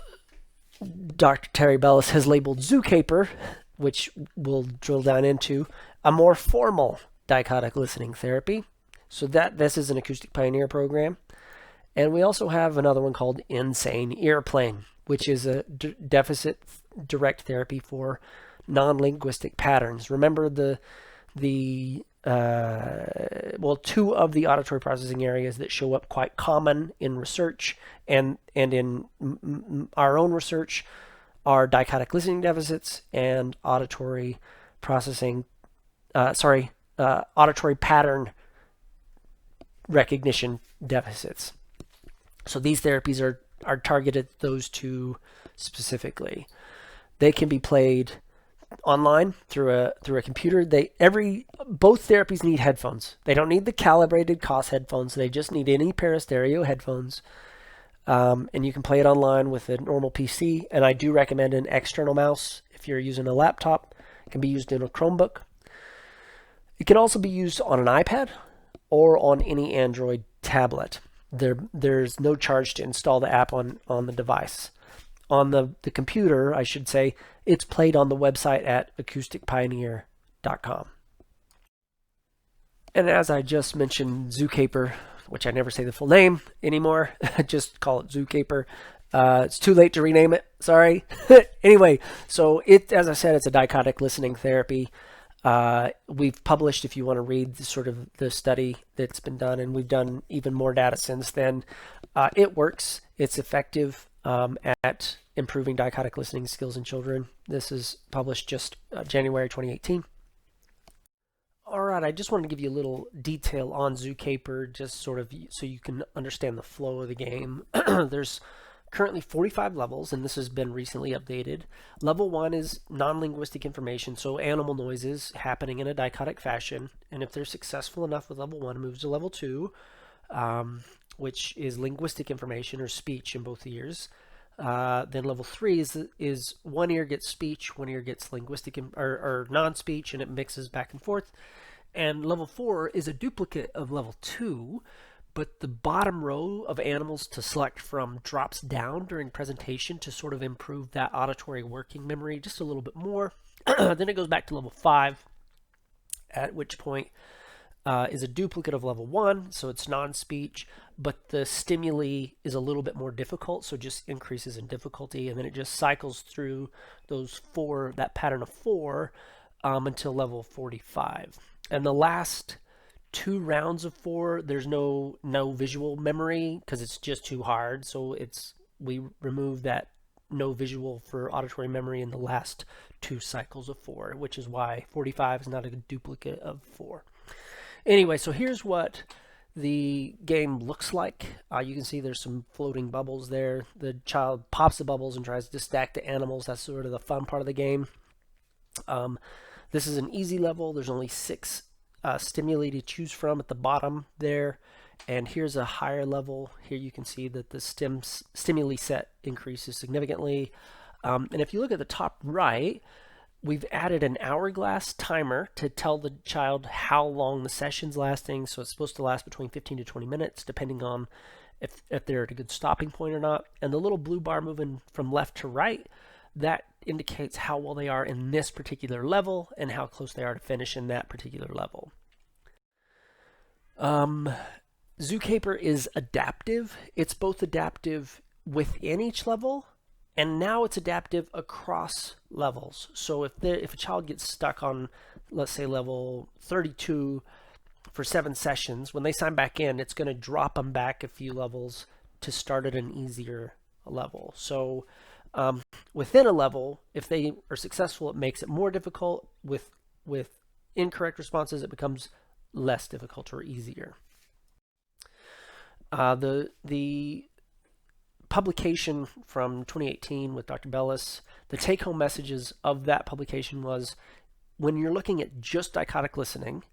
Dr. Terry Bellis has labeled Zookeeper, which we'll drill down into, a more formal dichotic listening therapy. So this is an Acoustic Pioneer program. And we also have another one called Insane Earplane, which is a deficit direct therapy for non-linguistic patterns. Remember two of the auditory processing areas that show up quite common in research and in our own research are dichotic listening deficits and auditory processing, auditory pattern recognition deficits. So these therapies are targeted at those two specifically. They can be played online through a computer. Both therapies need headphones. They don't need the calibrated COS headphones. They just need any pair of stereo headphones. And you can play it online with a normal PC. And I do recommend an external mouse if you're using a laptop. It can be used in a Chromebook. It can also be used on an iPad or on any Android tablet. There's no charge to install the app on the device. On the computer, I should say, it's played on the website at acousticpioneer.com. And as I just mentioned, Zookeeper, which I never say the full name anymore, just call it Zookeeper. It's too late to rename it, sorry. Anyway, so as I said, it's a dichotic listening therapy. We've published, if you want to read the study that's been done, and we've done even more data since then. It works. It's effective at improving dichotic listening skills in children. This is published just January 2018. All right, I just wanted to give you a little detail on Zookeeper, just sort of so you can understand the flow of the game. There's currently 45 levels, and this has been recently updated. Level 1 is non-linguistic information, so animal noises happening in a dichotic fashion, and if they're successful enough with level 1, it moves to level 2, which is linguistic information or speech in both ears. Then level 3 is one ear gets speech, one ear gets linguistic or non-speech, and it mixes back and forth. And level 4 is a duplicate of level 2, but the bottom row of animals to select from drops down during presentation to sort of improve that auditory working memory just a little bit more. Then it goes back to level 5, at which point is a duplicate of level 1, so it's non-speech, but the stimuli is a little bit more difficult, so it just increases in difficulty, and then it just cycles through that pattern of 4 until level 45. And the last 2 rounds of 4, there's no visual memory because it's just too hard, so we remove that no visual for auditory memory in the last 2 cycles of 4, which is why 45 is not a duplicate of 4. Anyway, so here's what the game looks like. You can see there's some floating bubbles there. The child pops the bubbles and tries to stack the animals. That's sort of the fun part of the game. This is an easy level. There's only 6 stimuli to choose from at the bottom there. And here's a higher level. Here you can see that the stimuli set increases significantly. And if you look at the top right, we've added an hourglass timer to tell the child how long the session's lasting. So it's supposed to last between 15 to 20 minutes, depending on if they're at a good stopping point or not. And the little blue bar moving from left to right, that indicates how well they are in this particular level and how close they are to finish in that particular level. Zookeeper is adaptive. It's both adaptive within each level, and now it's adaptive across levels. So if a child gets stuck on, let's say, level 32 for 7 sessions, when they sign back in, it's going to drop them back a few levels to start at an easier level. So within a level, if they are successful, it makes it more difficult. With incorrect responses, it becomes less difficult or easier. The publication from 2018 with Dr. Bellis, the take-home messages of that publication was, when you're looking at just dichotic listening,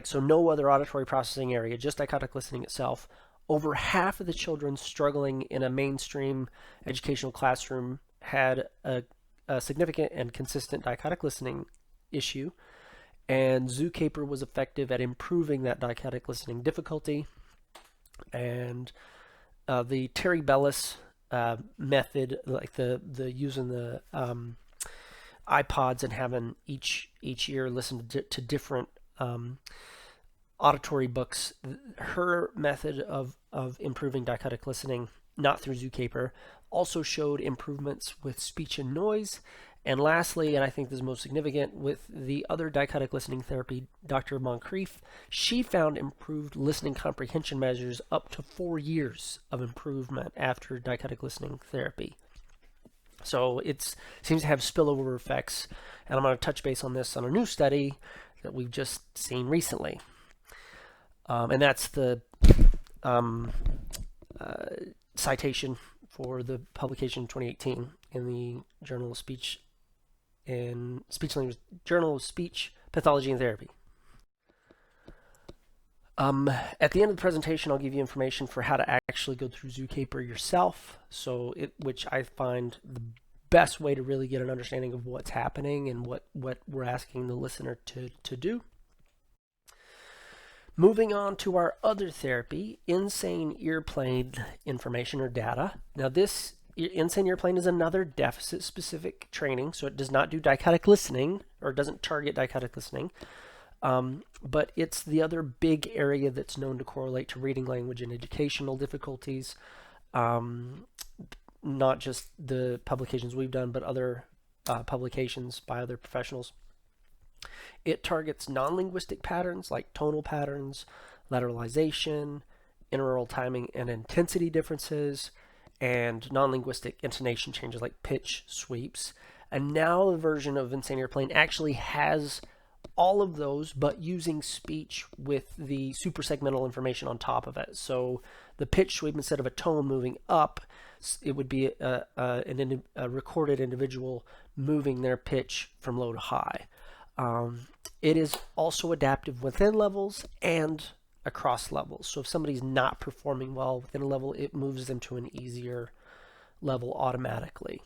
so no other auditory processing area, just dichotic listening itself, over half of the children struggling in a mainstream educational classroom had a significant and consistent dichotic listening issue, and Zookeeper was effective at improving that dichotic listening difficulty. And the Terry Bellis method, like the using the iPods and having each ear listen to different auditory books, her method of improving dichotic listening, not through Zookeeper, also showed improvements with speech and noise. And lastly, and I think this is most significant, with the other dichotic listening therapy, Dr. Moncrief, she found improved listening comprehension measures up to 4 years of improvement after dichotic listening therapy. So it seems to have spillover effects, and I'm going to touch base on this on a new study that we've just seen recently. And that's the citation for the publication in 2018 in the Journal of Speech and Language Journal of Speech Pathology and Therapy. At the end of the presentation, I'll give you information for how to actually go through Zookeeper yourself, which I find the best way to really get an understanding of what's happening and what we're asking the listener to do. Moving on to our other therapy, insane ear plane information or data. Now this insane ear plane is another deficit-specific training, so it does not do dichotic listening, or doesn't target dichotic listening, but it's the other big area that's known to correlate to reading language and educational difficulties, not just the publications we've done, but other publications by other professionals. It targets non-linguistic patterns like tonal patterns, lateralization, inaural timing and intensity differences, and non-linguistic intonation changes like pitch sweeps. And now the version of insane ear plane actually has all of those, but using speech with the suprasegmental information on top of it. So the pitch sweep, instead of a tone moving up, it would be a recorded individual moving their pitch from low to high. It is also adaptive within levels and across levels. So if somebody's not performing well within a level, it moves them to an easier level automatically.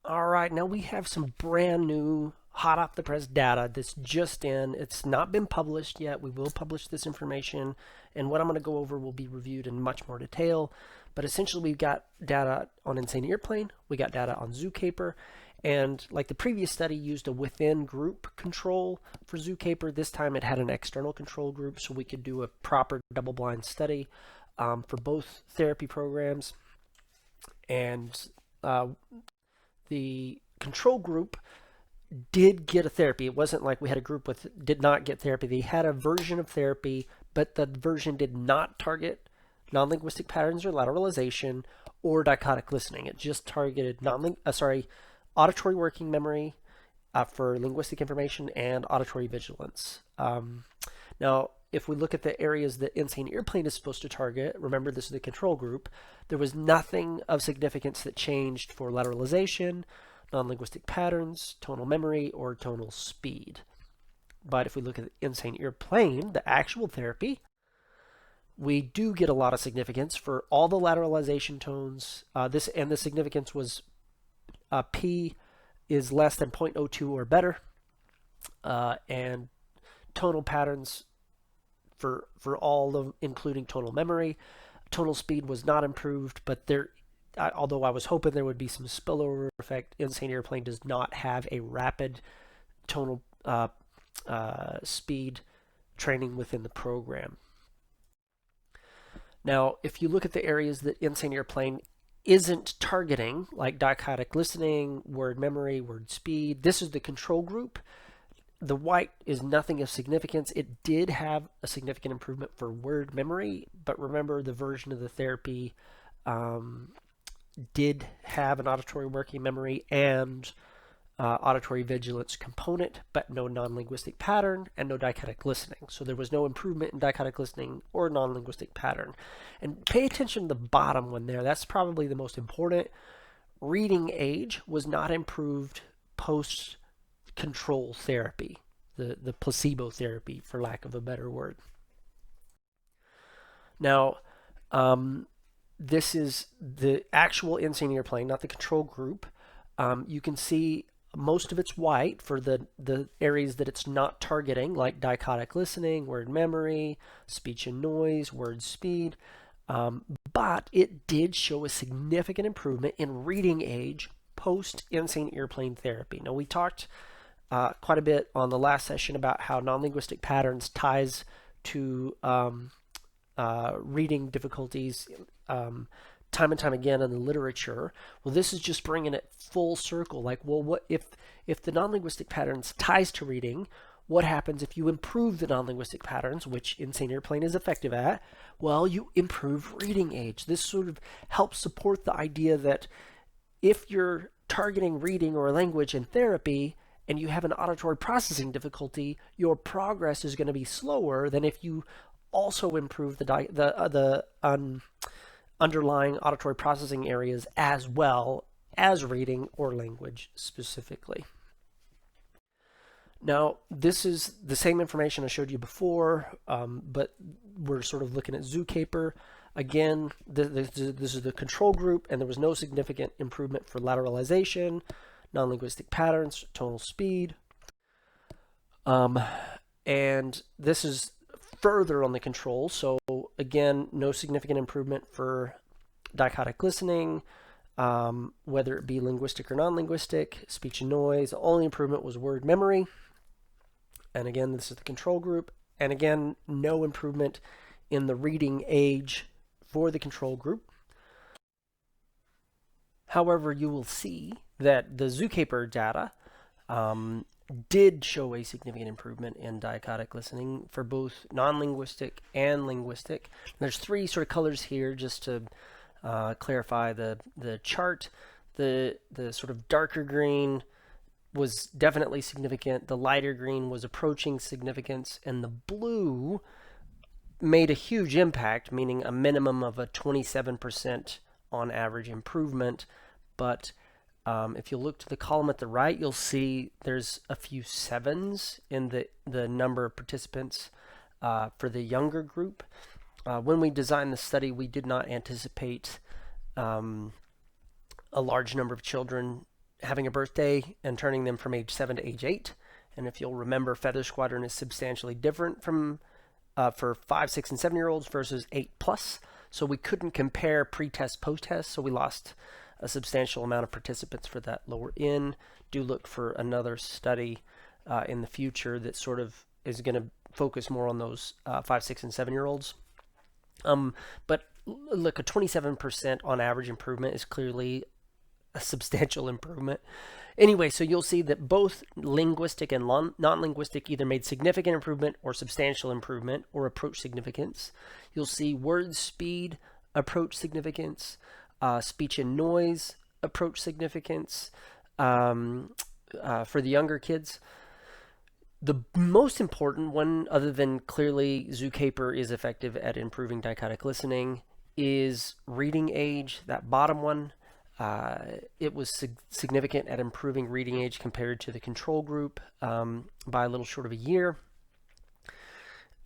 All right, now we have some brand new hot off the press data that's just in. It's not been published yet. We will publish this information, and what I'm going to go over will be reviewed in much more detail. But essentially, we've got data on Insane Earplane, we got data on Zookeeper, and like the previous study used a within group control for Zookeeper, this time it had an external control group, so we could do a proper double-blind study for both therapy programs. And the control group did get a therapy. It wasn't like we had a group with did not get therapy. They had a version of therapy, but the version did not target non-linguistic patterns or lateralization or dichotic listening. It just targeted auditory working memory for linguistic information and auditory vigilance. Now, if we look at the areas that Insane Earplane is supposed to target, remember this is the control group, there was nothing of significance that changed for lateralization, non-linguistic patterns, tonal memory, or tonal speed. But if we look at Insane Earplane, the actual therapy, we do get a lot of significance for all the lateralization tones. The significance was P is less than 0.02 or better, and tonal patterns for all of them, including tonal memory. Tonal speed was not improved, but although I was hoping there would be some spillover effect, Insane Earplane does not have a rapid tonal speed training within the program. Now, if you look at the areas that Insane Earplane isn't targeting, like dichotic listening, word memory, word speed, this is the control group. The white is nothing of significance. It did have a significant improvement for word memory, but remember the version of the therapy did have an auditory working memory and auditory vigilance component, but no non-linguistic pattern and no dichotic listening. So there was no improvement in dichotic listening or non-linguistic pattern. And pay attention to the bottom one there. That's probably the most important. Reading age was not improved post control therapy, the placebo therapy, for lack of a better word. Now, this is the actual Insane Earplane, not the control group. You can see most of it's white for the areas that it's not targeting, like dichotic listening, word memory, speech and noise, word speed. But it did show a significant improvement in reading age post Insane Earplane therapy. Now, we talked quite a bit on the last session about how non-linguistic patterns ties to reading difficulties time and time again in the literature. Well, this is just bringing it full circle. Like, well, what if the non-linguistic patterns ties to reading? What happens if you improve the non-linguistic patterns, which Insane Earplane is effective at? Well, you improve reading age. This sort of helps support the idea that if you're targeting reading or language in therapy and you have an auditory processing difficulty, your progress is going to be slower than if you also improve the underlying auditory processing areas as well as reading or language specifically. Now, this is the same information I showed you before, but we're sort of looking at Zookeeper. Again, this is the control group, and there was no significant improvement for lateralization, non-linguistic patterns, tonal speed. And this is further on the control. So again, no significant improvement for dichotic listening, whether it be linguistic or non-linguistic, speech and noise. The only improvement was word memory. And again, this is the control group. And again, no improvement in the reading age for the control group. However, you will see that the Zookeeper data did show a significant improvement in dichotic listening for both non-linguistic and linguistic. There's three sort of colors here just to clarify the chart. The sort of darker green was definitely significant. The lighter green was approaching significance, and the blue made a huge impact, meaning a minimum of a 27% on average improvement. But if you look to the column at the right, you'll see there's a few sevens in the number of participants for the younger group. When we designed the study, we did not anticipate a large number of children having a birthday and turning them from age 7 to age 8. And if you'll remember, Feather Squadron is substantially different from for 5, 6, and 7-year-olds versus 8 plus. So we couldn't compare pre-test, post-test. So we lost a substantial amount of participants for that lower end. Do look for another study in the future that sort of is going to focus more on those 5, 6, and 7-year-olds. But look, a 27% on average improvement is clearly a substantial improvement. Anyway, so you'll see that both linguistic and non-linguistic either made significant improvement or substantial improvement or approach significance. You'll see word speed approach significance, speech and noise approach significance for the younger kids. The most important one, other than clearly Zookeeper is effective at improving dichotic listening, is reading age, that bottom one. It was significant at improving reading age compared to the control group by a little short of a year.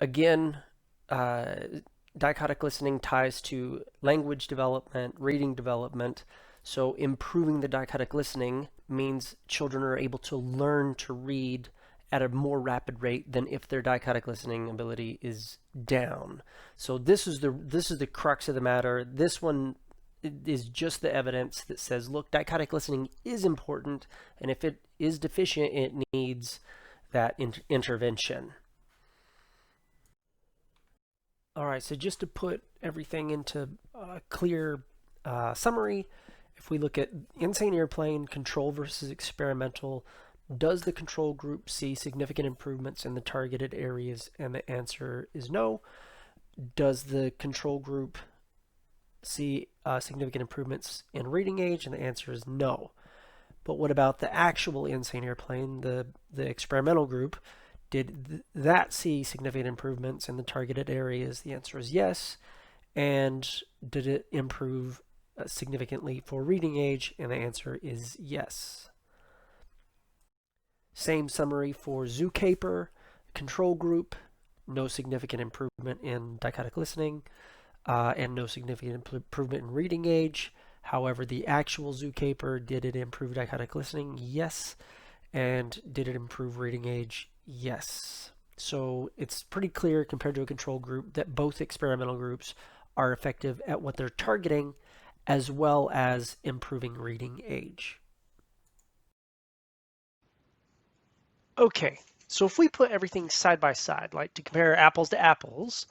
Again, dichotic listening ties to language development, reading development. So improving the dichotic listening means children are able to learn to read at a more rapid rate than if their dichotic listening ability is down. So this is the crux of the matter. This one is just the evidence that says, look, dichotic listening is important, and if it is deficient, it needs that intervention. All right, so just to put everything into a clear summary, if we look at insane airplane, control versus experimental, does the control group see significant improvements in the targeted areas? And the answer is no. Does the control group see significant improvements in reading age? And the answer is no. But what about the actual insane airplane, the experimental group? Did that see significant improvements in the targeted areas? The answer is yes. And did it improve significantly for reading age? And the answer is yes. Same summary for Zookeeper, control group, no significant improvement in dichotic listening, and no significant improvement in reading age. However, the actual Zookeeper, did it improve dichotic listening? Yes. And did it improve reading age? Yes. So it's pretty clear compared to a control group that both experimental groups are effective at what they're targeting, as well as improving reading age. Okay, so if we put everything side by side, like to compare apples to apples,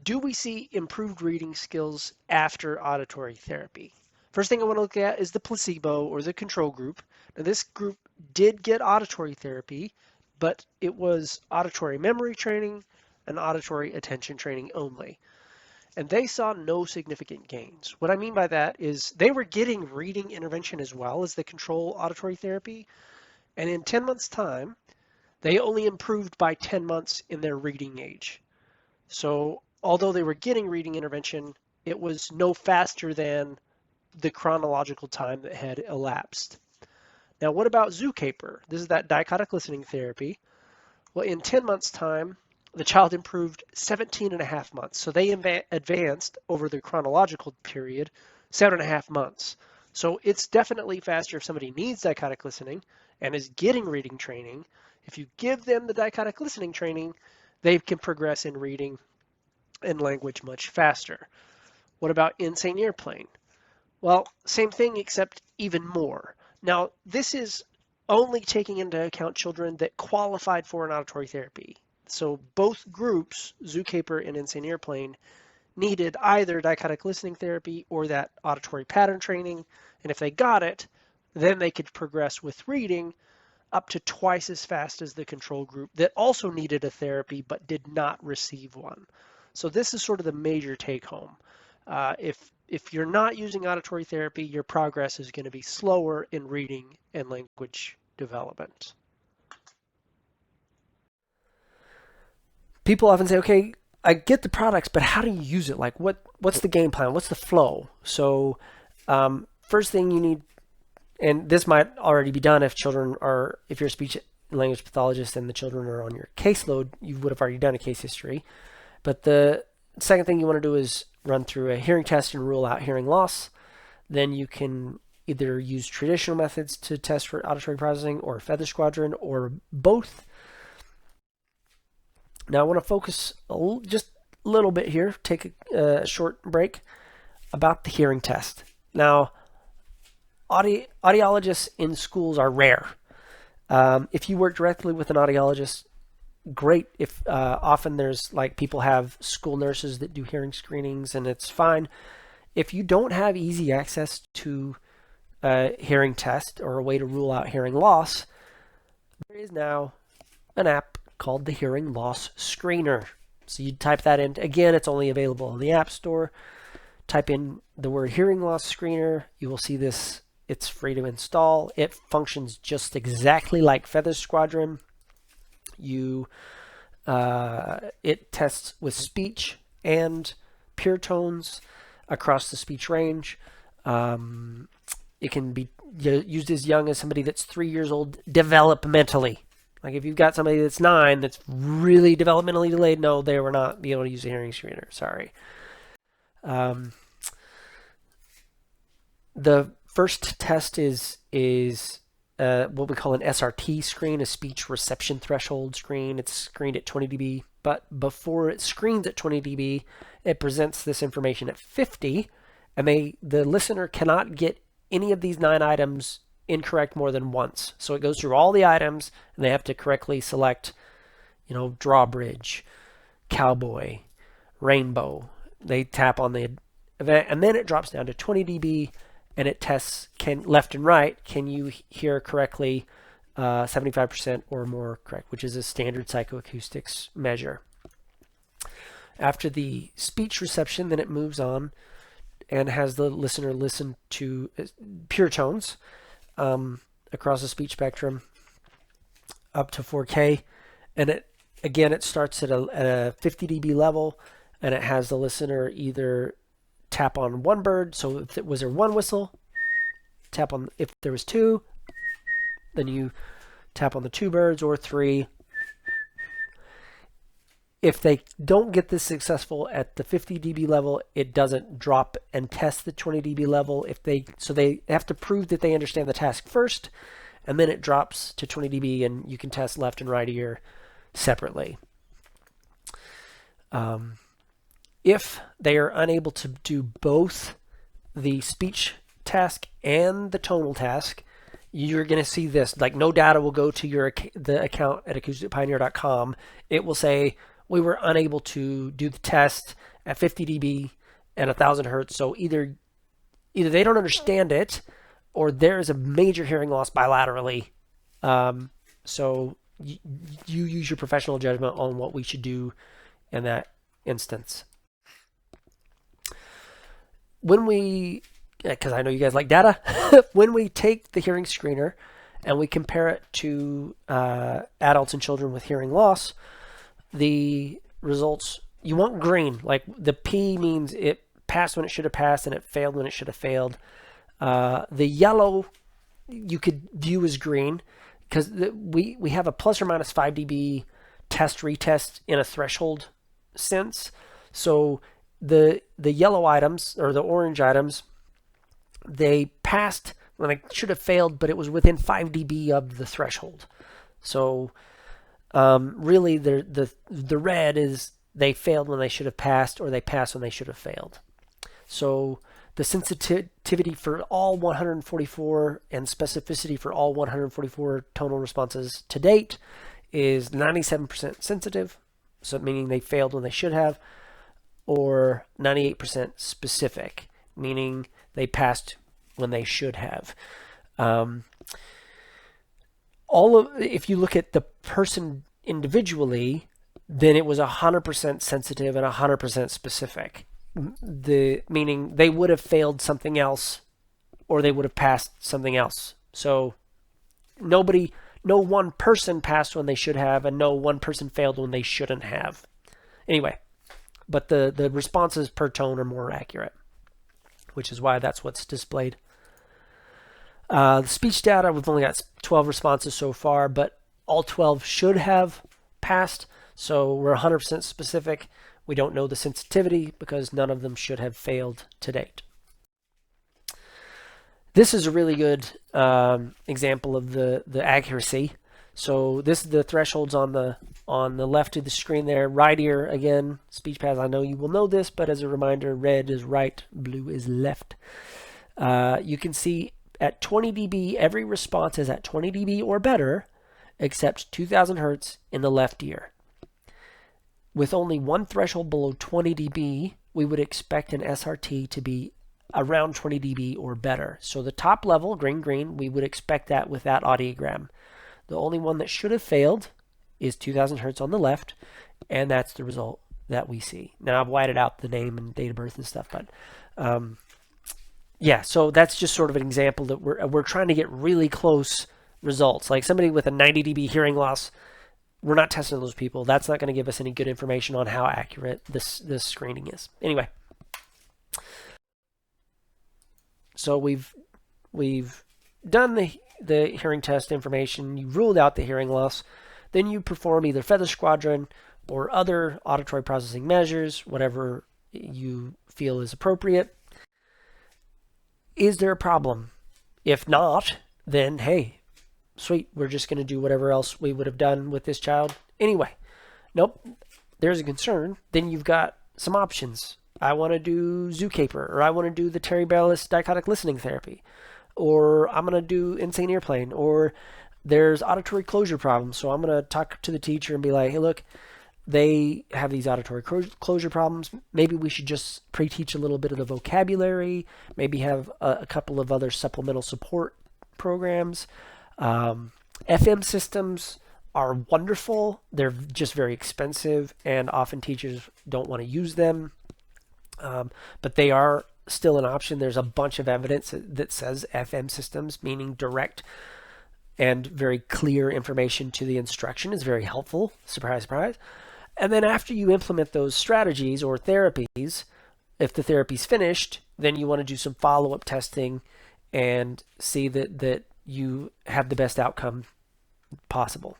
do we see improved reading skills after auditory therapy? First thing I want to look at is the placebo or the control group. Now this group did get auditory therapy, but it was auditory memory training and auditory attention training only. And they saw no significant gains. What I mean by that is they were getting reading intervention as well as the control auditory therapy. And in 10 months' time, they only improved by 10 months in their reading age. So although they were getting reading intervention, it was no faster than the chronological time that had elapsed. Now, what about Zookeeper? This is that dichotic listening therapy. Well, in 10 months' time, the child improved 17 and a half months. So they advanced over the chronological period 7.5 months. So it's definitely faster if somebody needs dichotic listening and is getting reading training. If you give them the dichotic listening training, they can progress in reading and language much faster. What about insane airplane? Well, same thing except even more. Now, this is only taking into account children that qualified for an auditory therapy. So both groups, Zookeeper and insane airplane, needed either dichotic listening therapy or that auditory pattern training. And if they got it, then they could progress with reading up to twice as fast as the control group that also needed a therapy but did not receive one. So this is sort of the major take home. If you're not using auditory therapy, your progress is going to be slower in reading and language development. People often say, okay, I get the products, but how do you use it? Like, what's the game plan? What's the flow? So first thing you need, and this might already be done if you're a speech and language pathologist and the children are on your caseload, you would have already done a case history. But the second thing you want to do is run through a hearing test and rule out hearing loss. Then you can either use traditional methods to test for auditory processing or feather squadron or both. Now I want to focus just a little bit here, take a short break about the hearing test. Now, audiologists in schools are rare. If you work directly with an audiologist, great. If often there's like people have school nurses that do hearing screenings and it's fine. If you don't have easy access to a hearing test or a way to rule out hearing loss, there is now an app called the Hearing Loss Screener. So you type that in. Again, it's only available in the App Store. Type in the word Hearing Loss Screener. You will see this. It's free to install. It functions just exactly like Feather Squadron. It tests with speech and pure tones across the speech range. It can be used as young as somebody that's 3 years old developmentally. Like if you've got somebody that's 9 that's really developmentally delayed, no, they will not be able to use a hearing screener. Sorry. The first test is what we call an SRT screen, a speech reception threshold screen. It's screened at 20 dB, but before it screens at 20 dB, it presents this information at 50, and the listener cannot get any of these 9 items incorrect more than once. So it goes through all the items, and they have to correctly select, drawbridge, cowboy, rainbow. They tap on the event, and then it drops down to 20 dB, and it tests left and right. Can you hear correctly 75% or more correct, which is a standard psychoacoustics measure. After the speech reception, then it moves on and has the listener listen to pure tones across the speech spectrum up to 4K, and it starts at a 50 dB level, and it has the listener either tap on one bird. So if it was there one whistle, tap on. If there was 2, then you tap on the 2 birds, or 3. If they don't get this successful at the 50 dB level, it doesn't drop and test the 20 dB level. So they have to prove that they understand the task first, and then it drops to 20 dB, and you can test left and right ear separately. If they are unable to do both the speech task and the tonal task, you're going to see this. Like, no data will go to the account at acousticpioneer.com. It will say, we were unable to do the test at 50 dB and 1000 hertz. So either they don't understand it, or there is a major hearing loss bilaterally. So you use your professional judgment on what we should do in that instance. Because I know you guys like data, when we take the hearing screener and we compare it to adults and children with hearing loss, the results, you want green. Like the P means it passed when it should have passed and it failed when it should have failed. The yellow you could view as green, because we have a plus or minus 5 dB test retest in a threshold sense. So the yellow items, or the orange items, they passed when they should have failed, but it was within 5 dB of the threshold. So really the red is they failed when they should have passed, or they passed when they should have failed. So the sensitivity for all 144 and specificity for all 144 tonal responses to date is 97% sensitive, so meaning they failed when they should have, or 98% specific, meaning they passed when they should have. If you look at the person individually, then it was 100% sensitive and 100% specific. Meaning they would have failed something else, or they would have passed something else. So no one person passed when they should have, and no one person failed when they shouldn't have. Anyway, but the responses per tone are more accurate, which is why that's what's displayed. The speech data, we've only got 12 responses so far, but all 12 should have passed, so we're 100% specific. We don't know the sensitivity because none of them should have failed to date. This is a really good example of the accuracy. So this is the thresholds on the left of the screen there. Right ear, again, speech paths, I know you will know this, but as a reminder, red is right, blue is left. You can see at 20 dB, every response is at 20 dB or better, except 2000 Hertz in the left ear. With only one threshold below 20 dB, we would expect an SRT to be around 20 dB or better. So the top level, green, we would expect that with that audiogram. The only one that should have failed is 2000 Hertz on the left, and that's the result that we see. Now I've whited out the name and date of birth and stuff, but yeah, so that's just sort of an example that we're trying to get really close results. Like somebody with a 90 dB hearing loss, we're not testing those people. That's not going to give us any good information on how accurate this screening is. Anyway, so we've done the hearing test information. You ruled out the hearing loss. Then you perform either feather squadron or other auditory processing measures, whatever you feel is appropriate. Is there a problem? If not, then hey, sweet, we're just going to do whatever else we would have done with this child anyway. Nope, there's a concern. Then you've got some options. I want to do Zookeeper, or I want to do the Terry Bellis dichotic listening therapy, or I'm going to do insane earplane, or there's auditory closure problems. So I'm going to talk to the teacher and be like, hey, look, they have these auditory closure problems. Maybe we should just pre-teach a little bit of the vocabulary, maybe have a couple of other supplemental support programs. FM systems are wonderful. They're just very expensive, and often teachers don't want to use them. But they are still an option. There's a bunch of evidence that says FM systems, meaning direct and very clear information to the instruction, is very helpful. Surprise, surprise. And then after you implement those strategies or therapies, if the therapy's finished, then you want to do some follow-up testing and see that you have the best outcome possible.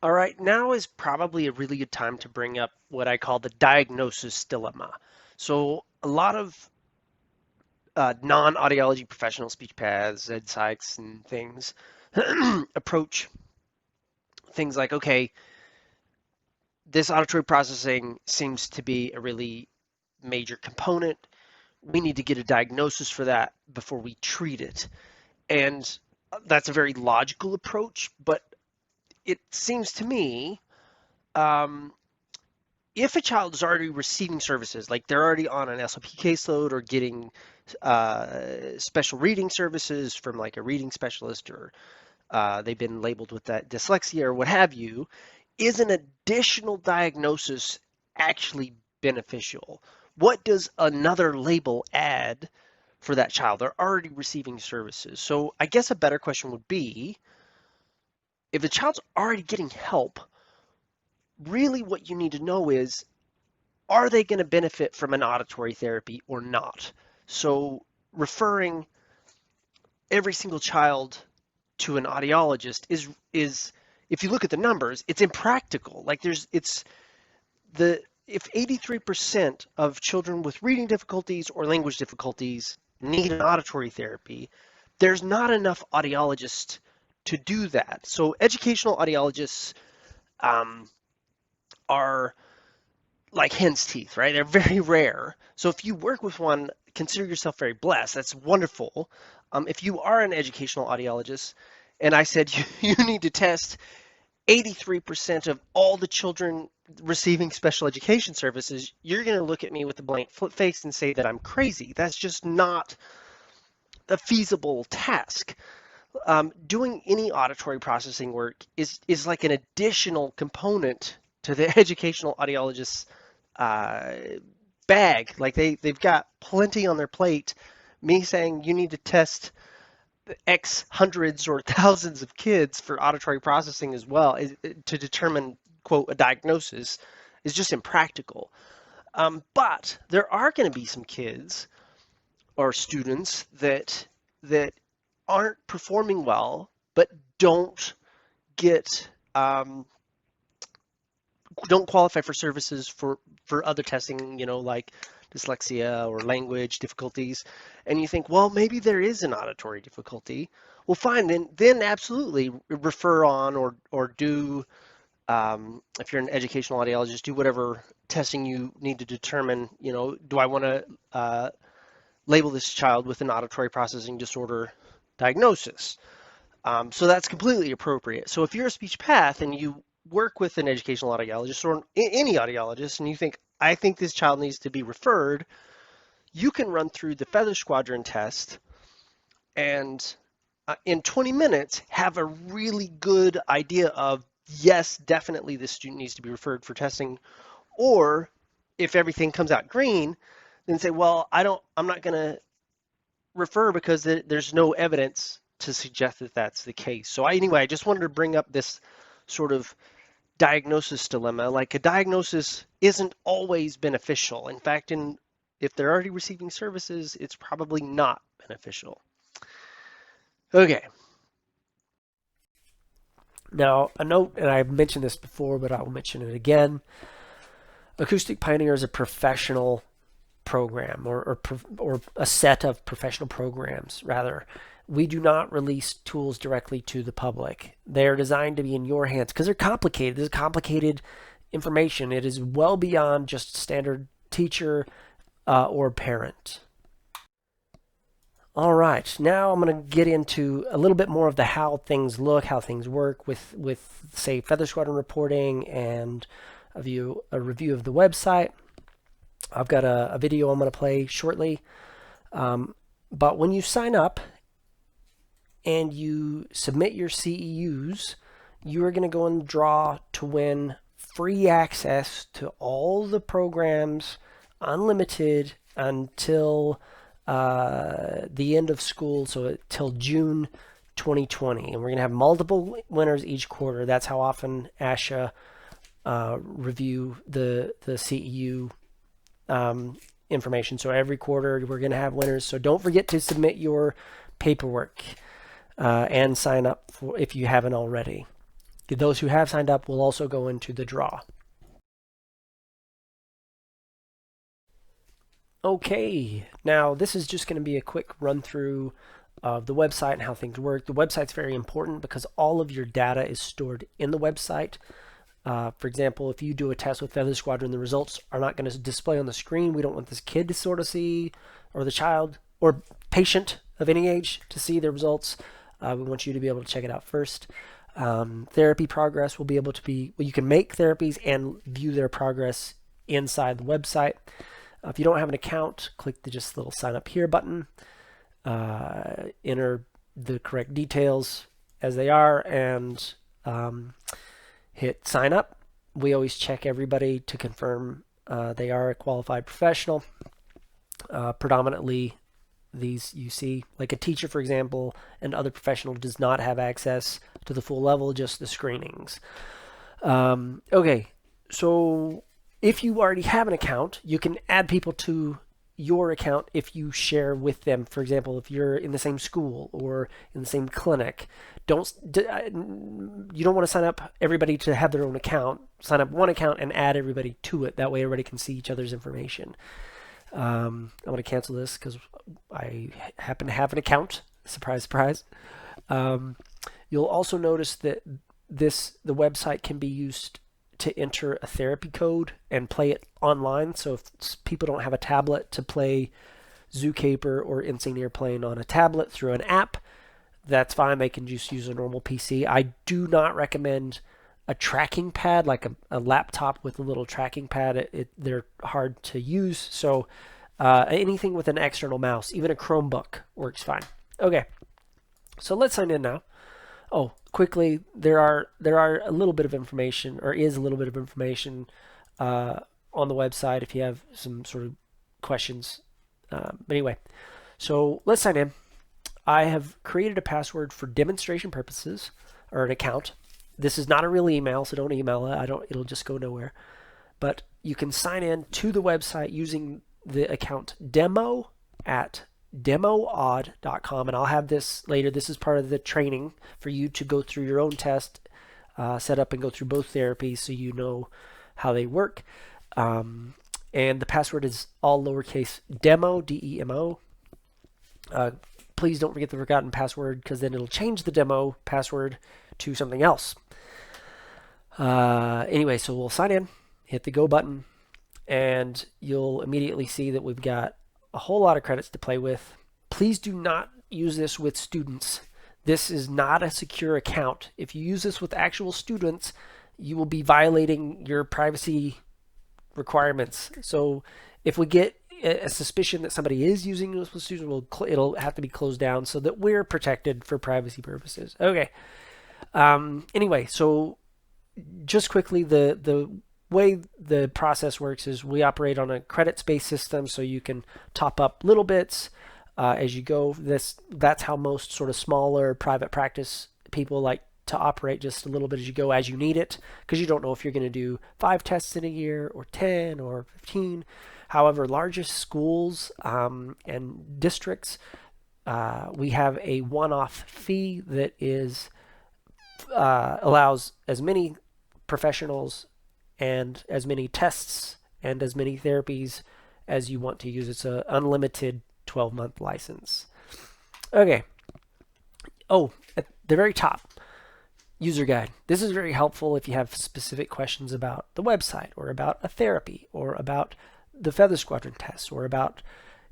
All right, now is probably a really good time to bring up what I call the diagnosis dilemma. So a lot of non-audiology professional speech paths, ed psychs, and things approach things like, okay, this auditory processing seems to be a really major component. We need to get a diagnosis for that before we treat it. And that's a very logical approach, but it seems to me if a child is already receiving services, like they're already on an SLP caseload or getting special reading services from like a reading specialist, or they've been labeled with that dyslexia or what have you, is an additional diagnosis actually beneficial? What does another label add for that child? They're already receiving services. So I guess a better question would be, if the child's already getting help, really what you need to know is, are they going to benefit from an auditory therapy or not? So referring every single child to an audiologist is if you look at the numbers, it's impractical. Like if 83% of children with reading difficulties or language difficulties need an auditory therapy, there's not enough audiologists to do that. So educational audiologists are like hen's teeth, right? They're very rare. So if you work with one, consider yourself very blessed. That's wonderful. If you are an educational audiologist, and I said you need to test 83% of all the children receiving special education services, you're going to look at me with a blank face and say that I'm crazy. That's just not a feasible task. Doing any auditory processing work is like an additional component to the educational audiologist's bag. Like they've got plenty on their plate. Me saying you need to test X hundreds or thousands of kids for auditory processing as well to determine, quote, a diagnosis is just impractical. But there are going to be some kids or students that aren't performing well, but don't get don't qualify for services for other testing, like dyslexia or language difficulties, and you think, well, maybe there is an auditory difficulty. Well, fine, then absolutely refer on or do, if you're an educational audiologist, do whatever testing you need to determine, do I want to label this child with an auditory processing disorder diagnosis? So that's completely appropriate. So if you're a speech path and you work with an educational audiologist or any audiologist and you think, I think this child needs to be referred, you can run through the Feather Squadron test and in 20 minutes have a really good idea of, yes, definitely this student needs to be referred for testing. Or if everything comes out green, then say, well, I'm not going to refer because there's no evidence to suggest that that's the case. So anyway, I just wanted to bring up this sort of diagnosis dilemma. Like, a diagnosis isn't always beneficial. In fact, if they're already receiving services, it's probably not beneficial. Okay. Now, a note, and I've mentioned this before, but I'll mention it again. Acoustic Pioneer is a professional program or a set of professional programs, rather. We do not release tools directly to the public. They are designed to be in your hands because they're complicated. This is complicated information. It is well beyond just standard teacher or parent. All right, now I'm going to get into a little bit more of the how things look, how things work with say, Feather Squadron reporting and a review of the website. I've got a video I'm going to play shortly. But when you sign up and you submit your CEUs, you are going to go in the draw to win free access to all the programs, unlimited, until the end of school, so till June 2020. And we're going to have multiple winners each quarter. That's how often ASHA review the CEU information. So every quarter we're going to have winners. So don't forget to submit your paperwork and sign up for if you haven't already. Those who have signed up will also go into the draw. Okay, now this is just going to be a quick run through of the website and how things work. The website's very important because all of your data is stored in the website. For example, if you do a test with Feather Squadron, the results are not going to display on the screen. We don't want this kid to sort of see, or the child, or patient of any age to see the results. We want you to be able to check it out first. Therapy progress will be able to be, well, you can make therapies and view their progress inside the website. If you don't have an account, click the just little sign up here button, enter the correct details as they are, and hit sign up. We always check everybody to confirm they are a qualified professional. Predominantly, these you see, like a teacher, for example, and other professional does not have access to the full level, just the screenings. Okay, so if you already have an account, you can add people to your account if you share with them. For example, if you're in the same school or in the same clinic, you don't want to sign up everybody to have their own account. Sign up one account and add everybody to it. That way everybody can see each other's information. I'm going to cancel this because I happen to have an account. Surprise, surprise. You'll also notice that the website can be used to enter a therapy code and play it online. So if people don't have a tablet to play Zookeeper or Insane Airplane on a tablet through an app, that's fine. They can just use a normal PC. I do not recommend a tracking pad, like a laptop with a little tracking pad. They're hard to use. So anything with an external mouse, even a Chromebook, works fine. Okay, so let's sign in now. Oh, quickly, there are a little bit of information, or is a little bit of information on the website if you have some sort of questions. But anyway, so let's sign in. I have created a password for demonstration purposes, or an account. This is not a real email, so don't email it. It'll just go nowhere. But you can sign in to the website using the account demo@demoaud.com, and I'll have this later. This is part of the training for you to go through your own test, set up and go through both therapies so you know how they work. And the password is all lowercase demo, D-E-M-O. Please don't forget the forgotten password, because then it'll change the demo password to something else. Anyway, so we'll sign in, hit the go button, and you'll immediately see that we've got a whole lot of credits to play with. Please do not use this with students. This is not a secure account. If you use this with actual students, you will be violating your privacy requirements. So if we get a suspicion that somebody is using this with students, it'll have to be closed down so that we're protected for privacy purposes. Okay. Anyway, so just quickly, the way the process works is we operate on a credits-based system, so you can top up little bits as you go. That's how most sort of smaller private practice people like to operate, just a little bit as you go, as you need it, because you don't know if you're going to do 5 tests in a year or 10 or 15. However, larger schools and districts, we have a one-off fee that is allows as many professionals and as many tests and as many therapies as you want to use. It's an unlimited 12-month license. Okay. Oh, at the very top, user guide. This is very helpful if you have specific questions about the website or about a therapy or about the Feather Squadron tests or about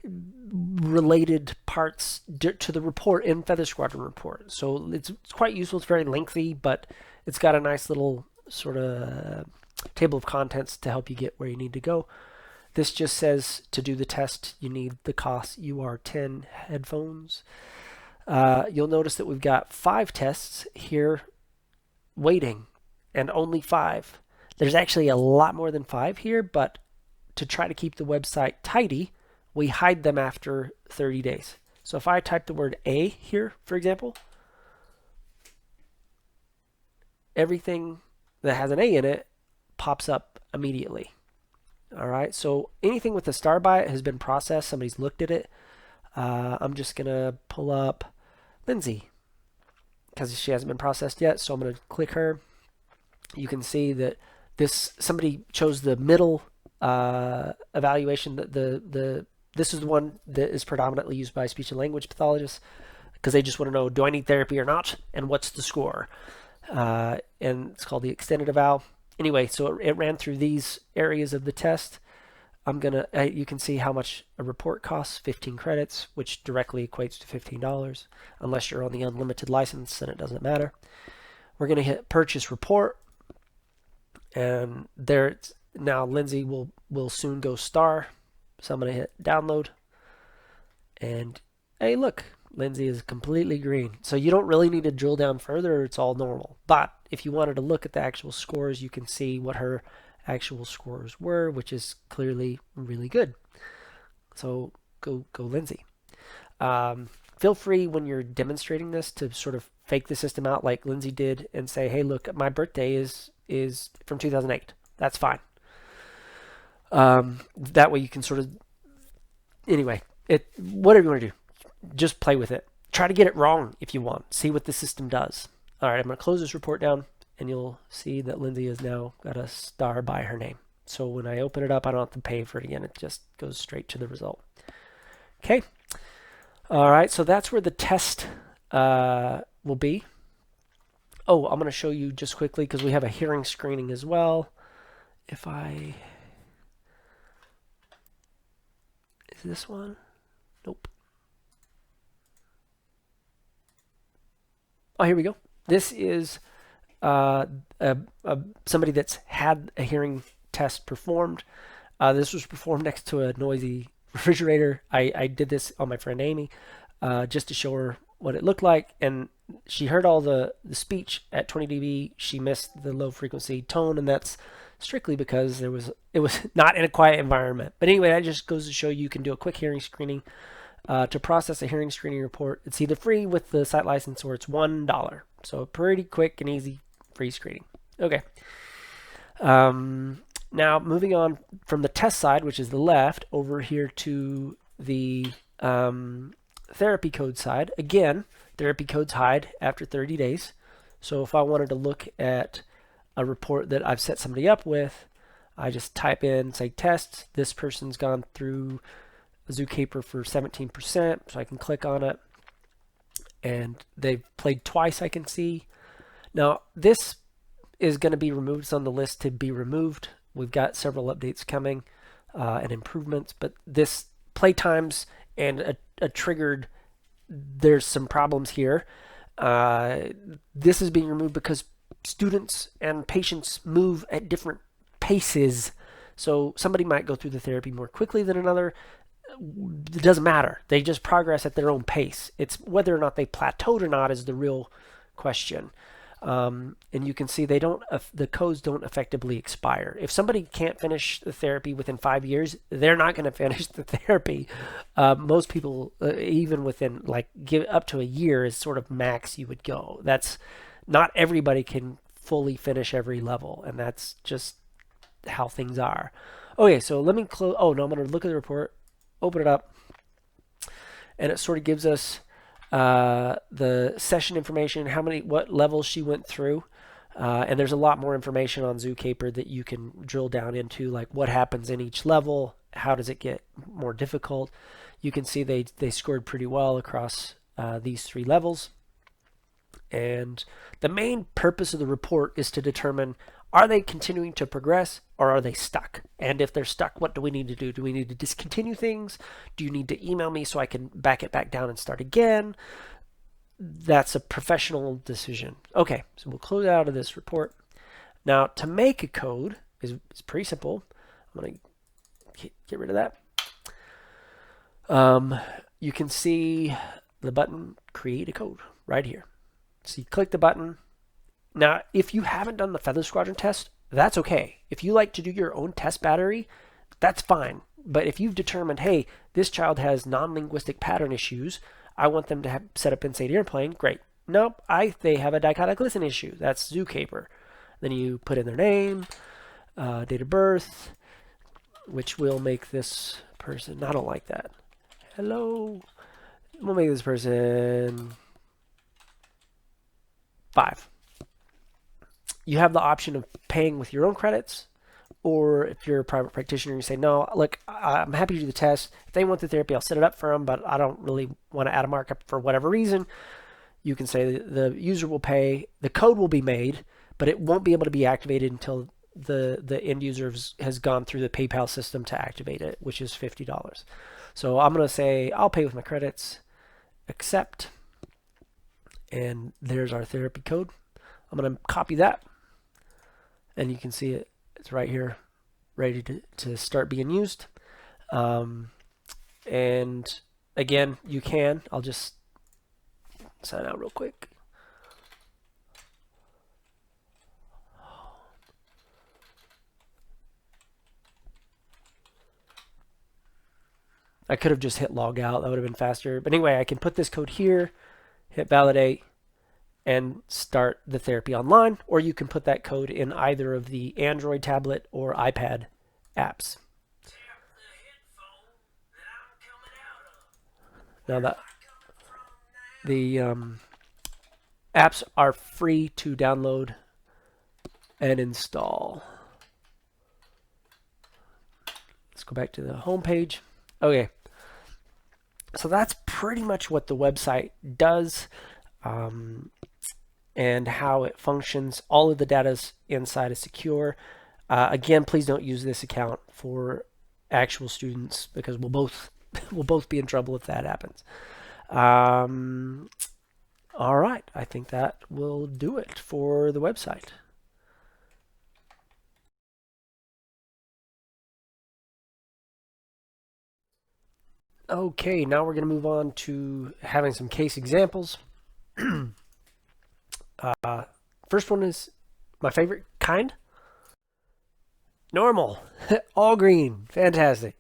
related parts to the report in Feather Squadron report. So it's quite useful. It's very lengthy, but it's got a nice little sort of table of contents to help you get where you need to go. This just says to do the test, you need the COS UR10 headphones. You'll notice that we've got 5 tests here waiting, and only 5. There's actually a lot more than 5 here, but to try to keep the website tidy, we hide them after 30 days. So if I type the word A here, for example, everything that has an A in it pops up immediately. All right, so anything with a star by it has been processed. Somebody's looked at it. I'm just going to pull up Lindsay because she hasn't been processed yet. So I'm going to click her. You can see that somebody chose the middle evaluation. This is the one that is predominantly used by speech and language pathologists because they just want to know, do I need therapy or not, and what's the score? And it's called the extended eval. Anyway, so it ran through these areas of the test. You can see how much a report costs, 15 credits, which directly equates to $15. Unless you're on the unlimited license, then it doesn't matter. We're going to hit purchase report. And there, now Lindsay will soon go star. So I'm going to hit download. And hey, look, Lindsay is completely green. So you don't really need to drill down further. It's all normal. But if you wanted to look at the actual scores, you can see what her actual scores were, which is clearly really good. So go Lindsay. Feel free when you're demonstrating this to sort of fake the system out like Lindsay did and say, hey, look, my birthday is from 2008. That's fine. That way you can sort of, anyway, whatever you want to do, just play with it. Try to get it wrong if you want. See what the system does. All right, I'm going to close this report down, and you'll see that Lindsay has now got a star by her name. So when I open it up, I don't have to pay for it again. It just goes straight to the result. Okay. All right, so that's where the test will be. Oh, I'm going to show you just quickly because we have a hearing screening as well. Is this one? Nope. Oh, here we go. This is somebody that's had a hearing test performed. This was performed next to a noisy refrigerator. I did this on my friend Amy just to show her what it looked like, and she heard all the speech at 20 dB. She missed the low frequency tone, and that's strictly because it was not in a quiet environment. But anyway, that just goes to show you can do a quick hearing screening To process a hearing screening report, it's either free with the site license or it's $1. So pretty quick and easy free screening. Okay. Now moving on from the test side, which is the left, over here to the therapy code side. Again, therapy codes hide after 30 days. So if I wanted to look at a report that I've set somebody up with, I just type in, say, test. This person's gone through Zookeeper for 17%, so I can click on it. And they've played twice, I can see. Now, this is going to be removed. It's on the list to be removed. We've got several updates coming and improvements, but this play times and a triggered, there's some problems here. This is being removed because students and patients move at different paces. So somebody might go through the therapy more quickly than another. It doesn't matter. They just progress at their own pace. It's whether or not they plateaued or not is the real question. And you can see they don't. The codes don't effectively expire. If somebody can't finish the therapy within 5 years, they're not going to finish the therapy. Most people, even within give up to a year, is sort of max you would go. That's not everybody can fully finish every level, and that's just how things are. Okay, so let me close. Oh no, I'm going to look at the report, open it up, and it sort of gives us the session information, what levels she went through, and there's a lot more information on Zookeeper that you can drill down into, like what happens in each level, how does it get more difficult. You can see they scored pretty well across these 3 levels, and the main purpose of the report is to determine, are they continuing to progress or are they stuck? And if they're stuck, what do we need to do? Do we need to discontinue things? Do you need to email me so I can back it back down and start again? That's a professional decision. Okay, so we'll close out of this report. Now, to make a code is pretty simple. I'm going to get rid of that. You can see the button, create a code, right here. So you click the button. Now, if you haven't done the Feather Squadron test, that's okay. If you like to do your own test battery, that's fine. But if you've determined, hey, this child has non-linguistic pattern issues, I want them to have set up Insane Airplane, great. Nope, they have a dichotic listen issue. That's Zookeeper. Then you put in their name, date of birth, which will make this person, I don't like that. Hello. We'll make this person 5. You have the option of paying with your own credits, or if you're a private practitioner, you say, no, look, I'm happy to do the test. If they want the therapy, I'll set it up for them, but I don't really want to add a markup for whatever reason. You can say the user will pay, the code will be made, but it won't be able to be activated until the end user has gone through the PayPal system to activate it, which is $50. So I'm going to say, I'll pay with my credits, accept, and there's our therapy code. I'm going to copy that. And you can see it's right here, ready to start being used. And again, I'll just sign out real quick. I could have just hit log out, that would have been faster. But anyway, I can put this code here, hit validate, and start the therapy online, or you can put that code in either of the Android tablet or iPad apps. Now the apps are free to download and install. Let's go back to the home page. Okay, so that's pretty much what the website does. And how it functions. All of the data's inside is secure. Again, please don't use this account for actual students because we'll both be in trouble if that happens. All right, I think that will do it for the website. Okay, now we're going to move on to having some case examples. First one is my favorite kind. Normal. All green. Fantastic.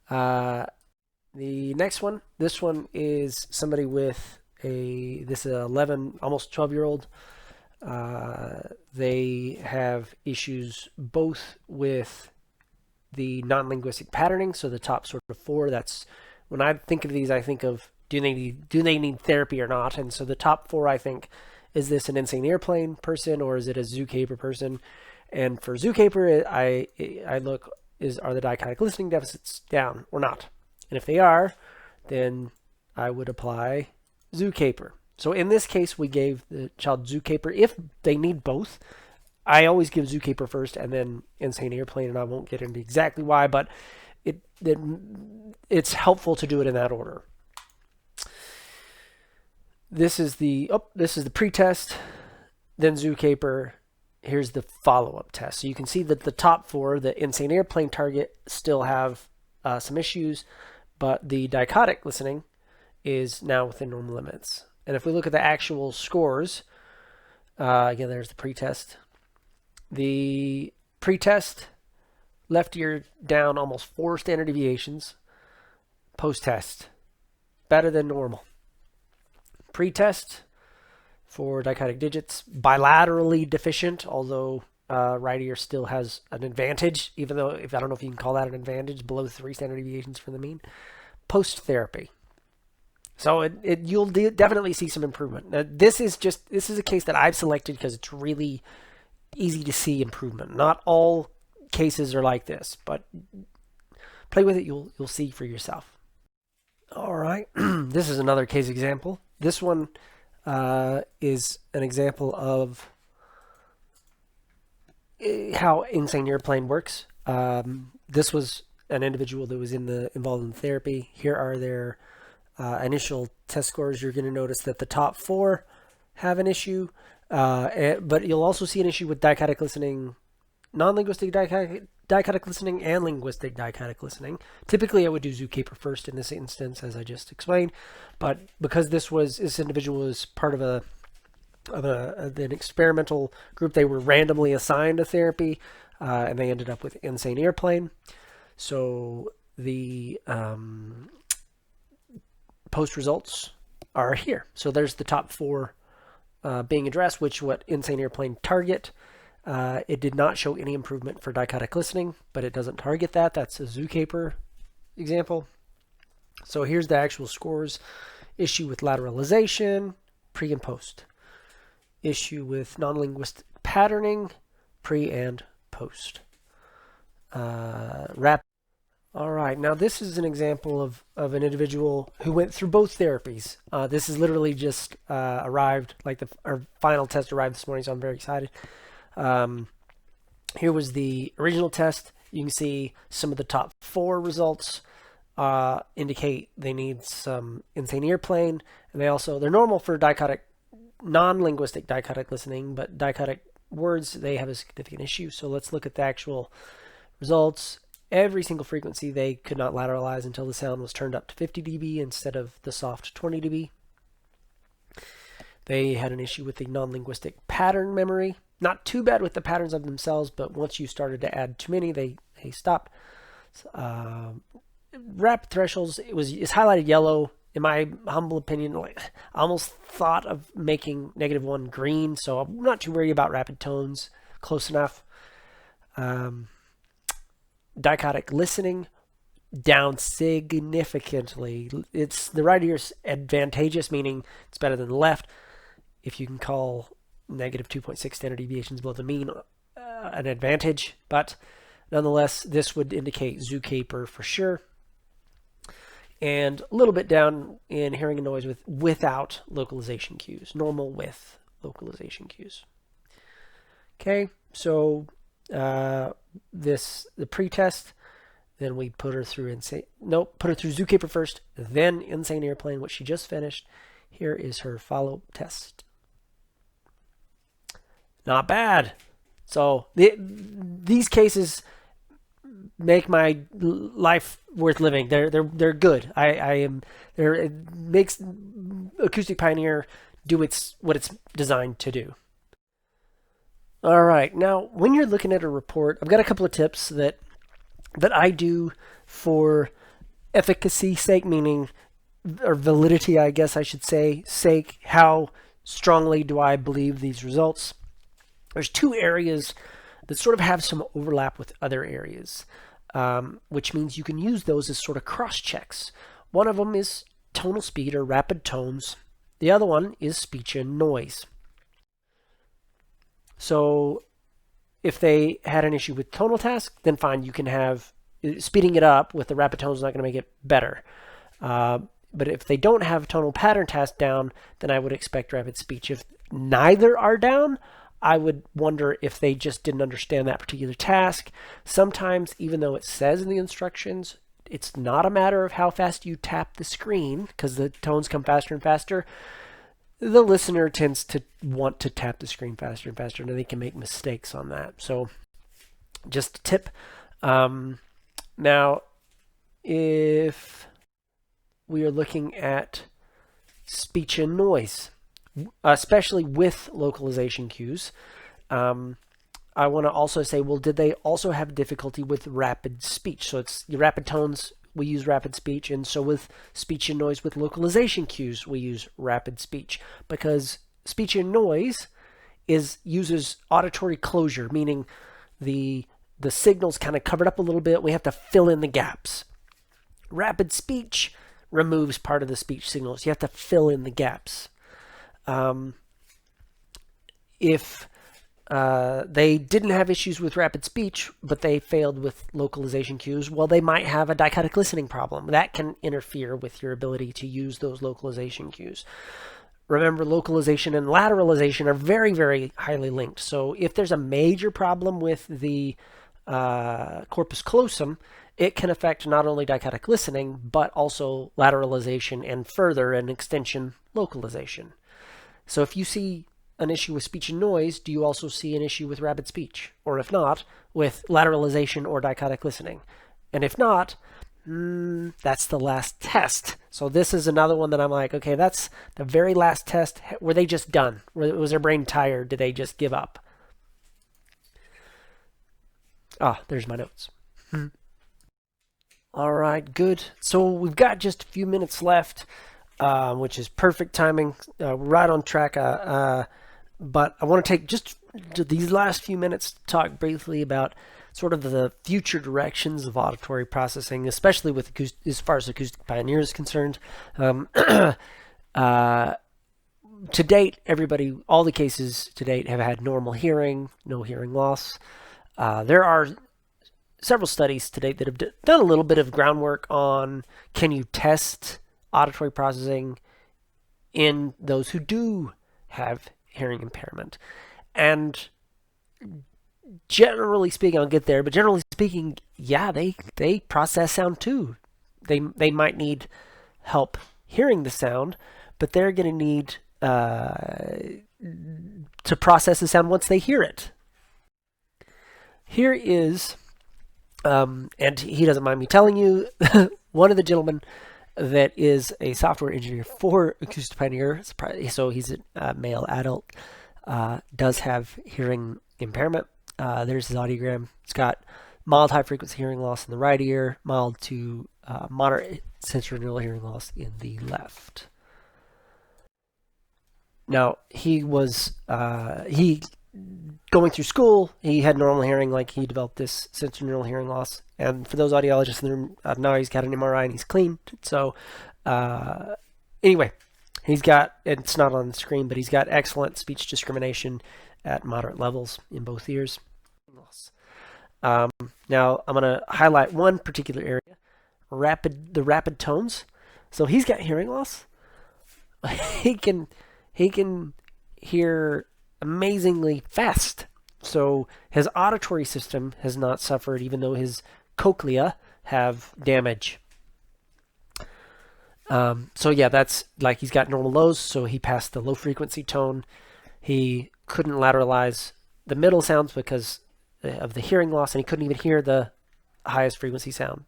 The The next one, this one is somebody with this is 11, almost 12-year-old. They have issues both with the non-linguistic patterning, so the top sort of 4. That's when I think of these, I think of do they need therapy or not? And so the top 4, I think, is this an insane airplane person or is it a zookeeper person? And for zookeeper, I look are the dichotic listening deficits down or not? And if they are, then I would apply zookeeper. So in this case, we gave the child zookeeper. If they need both, I always give zookeeper first and then insane airplane, and I won't get into exactly why, but it's helpful to do it in that order. This is the pretest, then zookeeper. Here's the follow-up test. So you can see that the top 4, the insane airplane target, still have some issues, but the dichotic listening is now within normal limits. And if we look at the actual scores, again, there's the pretest. The pretest, left ear down almost 4 standard deviations. Post-test, better than normal. Pretest for dichotic digits, bilaterally deficient, although right ear still has an advantage, even though I don't know if you can call that an advantage, below 3 standard deviations from the mean. Post-therapy. So you'll definitely see some improvement. Now, this is a case that I've selected because it's really easy to see improvement. Not all cases are like this, but play with it. You'll see for yourself. All right, this is another case example. This one is an example of how insane airplane works. This was an individual that was involved in therapy. Here are their initial test scores. You're going to notice that the top 4 have an issue, but you'll also see an issue with dichotic listening, non-linguistic dichotic listening, and linguistic dichotic listening. Typically, I would do zookeeper first in this instance, as I just explained, but because this individual was part of an experimental group, they were randomly assigned to therapy, and they ended up with insane airplane. So the post results are here. So there's the top 4 being addressed, what insane airplane target. It did not show any improvement for dichotic listening, but it doesn't target that. That's a zookeeper example. So here's the actual scores. Issue with lateralization, pre and post. Issue with non-linguistic patterning, pre and post. All right, now this is an example of an individual who went through both therapies. This is literally just arrived, like our final test arrived this morning, so I'm very excited. Here was the original test. You can see some of the top 4 results indicate they need some insane airplane, and they're normal for dichotic, non-linguistic dichotic listening, but dichotic words, they have a significant issue. So let's look at the actual results. Every single frequency they could not lateralize until the sound was turned up to 50 dB instead of the soft 20 dB. They had an issue with the non-linguistic pattern memory. Not too bad with the patterns of themselves, but once you started to add too many, they stopped. Rapid thresholds, it's highlighted yellow. In my humble opinion, I almost thought of making -1 green, so I'm not too worried about rapid tones. Close enough. Dichotic listening, down significantly. It's the right ear's advantageous, meaning it's better than the left. If you can call -2.6 standard deviations below the mean an advantage, but nonetheless, this would indicate zookeeper for sure. And a little bit down in hearing and noise without localization cues, normal with localization cues. Okay, so the pretest, then we put her through zookeeper first, then insane airplane, which she just finished. Here is her follow-up test. Not bad. So these cases make my life worth living. They're good. It makes Acoustic Pioneer do what it's designed to do. All right, now when you're looking at a report, I've got a couple of tips that I do for efficacy sake, meaning, or validity, I guess I should say, sake, how strongly do I believe these results? There's two areas that sort of have some overlap with other areas, which means you can use those as sort of cross-checks. One of them is tonal speed or rapid tones. The other one is speech and noise. So if they had an issue with tonal task, then fine, you can have speeding it up with the rapid tones is not going to make it better. But if they don't have tonal pattern task down, then I would expect rapid speech. If neither are down, I would wonder if they just didn't understand that particular task. Sometimes, even though it says in the instructions, it's not a matter of how fast you tap the screen, because the tones come faster and faster. The listener tends to want to tap the screen faster and faster, and they can make mistakes on that. So just a tip. Now, if we are looking at speech and noise, especially with localization cues, I want to also say, well, did they also have difficulty with rapid speech? So it's your rapid tones, we use rapid speech, and so with speech and noise with localization cues, we use rapid speech, because speech and noise uses auditory closure, meaning the signal's kind of covered up a little bit. We have to fill in the gaps. Rapid speech removes part of the speech signals. You have to fill in the gaps. If they didn't have issues with rapid speech, but they failed with localization cues, well, they might have a dichotic listening problem. That can interfere with your ability to use those localization cues. Remember, localization and lateralization are very, very highly linked. So if there's a major problem with the corpus callosum, it can affect not only dichotic listening, but also lateralization and further and extension localization. So if you see an issue with speech and noise, do you also see an issue with rapid speech? Or if not, with lateralization or dichotic listening? And if not, that's the last test. So this is another one that I'm like, okay, that's the very last test. Were they just done? Was their brain tired? Did they just give up? Ah, there's my notes. All right, good. So we've got just a few minutes left, which is perfect timing. Right on track. But I want to take just these last few minutes to talk briefly about sort of the future directions of auditory processing, especially with as far as Acoustic Pioneer is concerned. To date, all the cases to date have had normal hearing, no hearing loss. There are several studies to date that have done a little bit of groundwork on can you test auditory processing in those who do have hearing impairment. And generally speaking, I'll get there, but generally speaking, yeah, they process sound too. They might need help hearing the sound, but they're going to need to process the sound once they hear it. Here is, and he doesn't mind me telling you, one of the gentlemen that is a software engineer for Acoustic Pioneer, so he's a male adult, does have hearing impairment. There's his audiogram. It's got mild high frequency hearing loss in the right ear, mild to moderate sensorineural hearing loss in the left. Now, he was going through school, he had normal hearing, like he developed this sensorineural hearing loss. And for those audiologists in the room, now he's got an MRI and he's clean. So anyway, he's got, it's not on the screen, but he's got excellent speech discrimination at moderate levels in both ears. Now I'm going to highlight one particular area, the rapid tones. So he's got hearing loss. He can hear amazingly fast. So his auditory system has not suffered, even though his cochlea have damage. So yeah, that's like he's got normal lows, so he passed the low frequency tone. He couldn't lateralize the middle sounds because of the hearing loss, and he couldn't even hear the highest frequency sound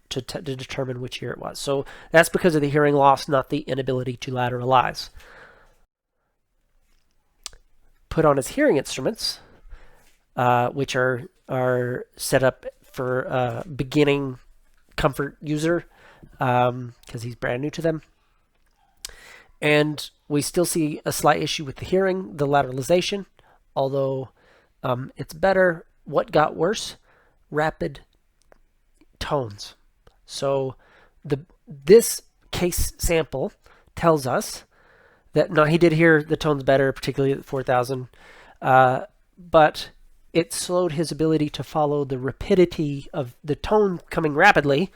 to determine which ear it was. So that's because of the hearing loss, not the inability to lateralize. Put on his hearing instruments, which are set up for beginning comfort user. because he's brand new to them. And we still see a slight issue with the hearing, the lateralization, although it's better. What got worse? Rapid tones. So this case sample tells us that, no, he did hear the tones better, particularly at 4,000, but it slowed his ability to follow the rapidity of the tone coming rapidly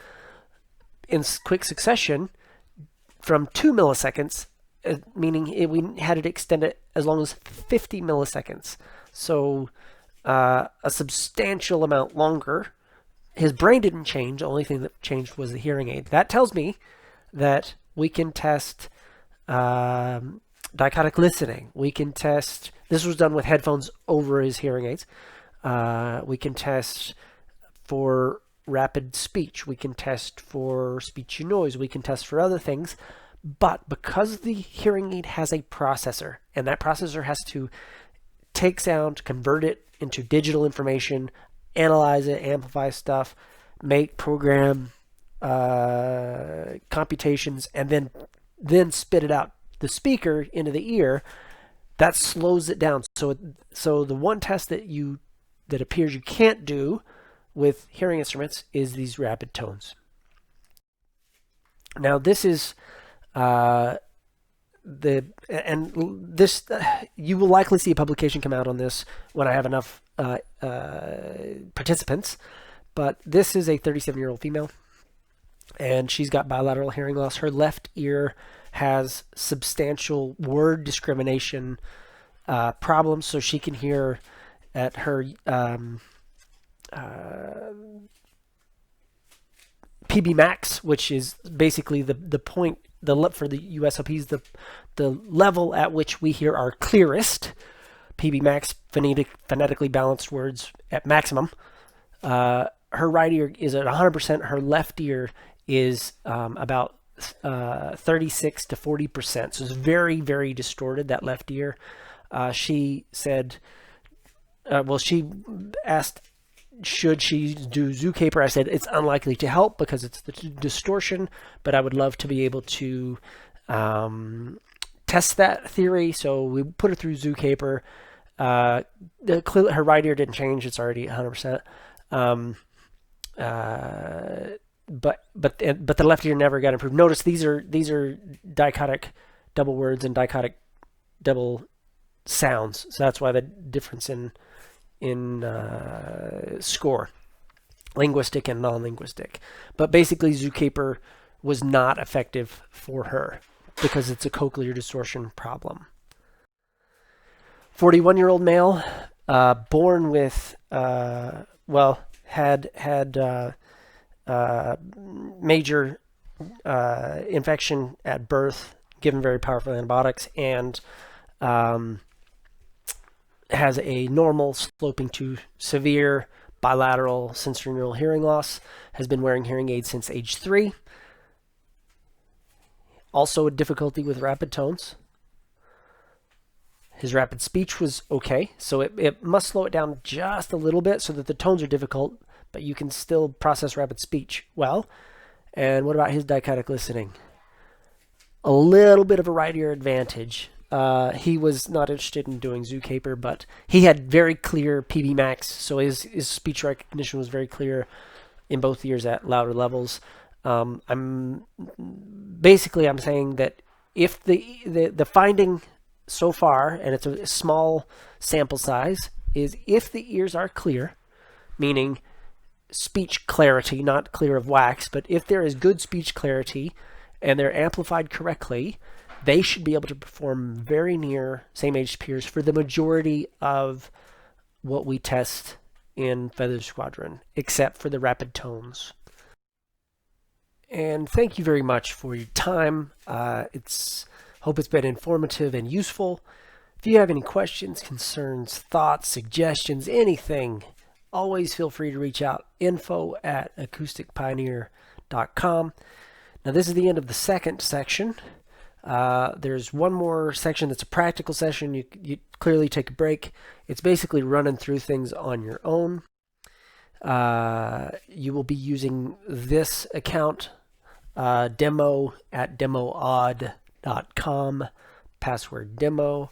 in quick succession from 2 milliseconds, meaning we had it extended as long as 50 milliseconds. So a substantial amount longer. His brain didn't change. The only thing that changed was the hearing aid. That tells me that we can test dichotic listening. We can test, this was done with headphones over his hearing aids. We can test for rapid speech. We can test for speech noise. We can test for other things. But because the hearing aid has a processor, and that processor has to take sound, convert it into digital information, analyze it, amplify stuff, make program computations, and then spit it out the speaker into the ear, that slows it down. So the one test that appears you can't do with hearing instruments is these rapid tones. Now this is you will likely see a publication come out on this when I have enough participants, but this is a 37-year-old female, and she's got bilateral hearing loss. Her left ear has substantial word discrimination problems, so she can hear at her PB max, which is basically the point, for the USOPs, the level at which we hear our clearest. PB max, phonetically balanced words at maximum. Her right ear is at 100%. Her left ear is about 36 to 40%. So it's very, very distorted, that left ear. She said, she asked, should she do Zookeeper? I said it's unlikely to help because it's the distortion, but I would love to be able to test that theory. So we put her through Zookeeper. Her right ear didn't change; it's already 100%. But the left ear never got improved. Notice these are dichotic double words and dichotic double sounds. So that's why the difference in score, linguistic and non-linguistic. But basically Zookeeper was not effective for her because it's a cochlear distortion problem. 41-year-old male, born with had major infection at birth, given very powerful antibiotics, and has a normal sloping to severe bilateral sensorineural hearing loss, has been wearing hearing aids since age 3. Also a difficulty with rapid tones. His rapid speech was okay, so it must slow it down just a little bit so that the tones are difficult, but you can still process rapid speech well. And what about his dichotic listening? A little bit of a right ear advantage. He was not interested in doing Zookeeper, but he had very clear PB max, so his speech recognition was very clear in both ears at louder levels. I'm saying that if the finding so far, and it's a small sample size, is if the ears are clear, meaning speech clarity, not clear of wax, but if there is good speech clarity and they're amplified correctly, they should be able to perform very near same-age peers for the majority of what we test in Feather Squadron, except for the rapid tones. And thank you very much for your time. Hope it's been informative and useful. If you have any questions, concerns, thoughts, suggestions, anything, always feel free to reach out. info@acousticpioneer.com. Now this is the end of the second section. There's one more section that's a practical session. You clearly take a break. It's basically running through things on your own. You will be using this account demo at demoaud.com, password demo.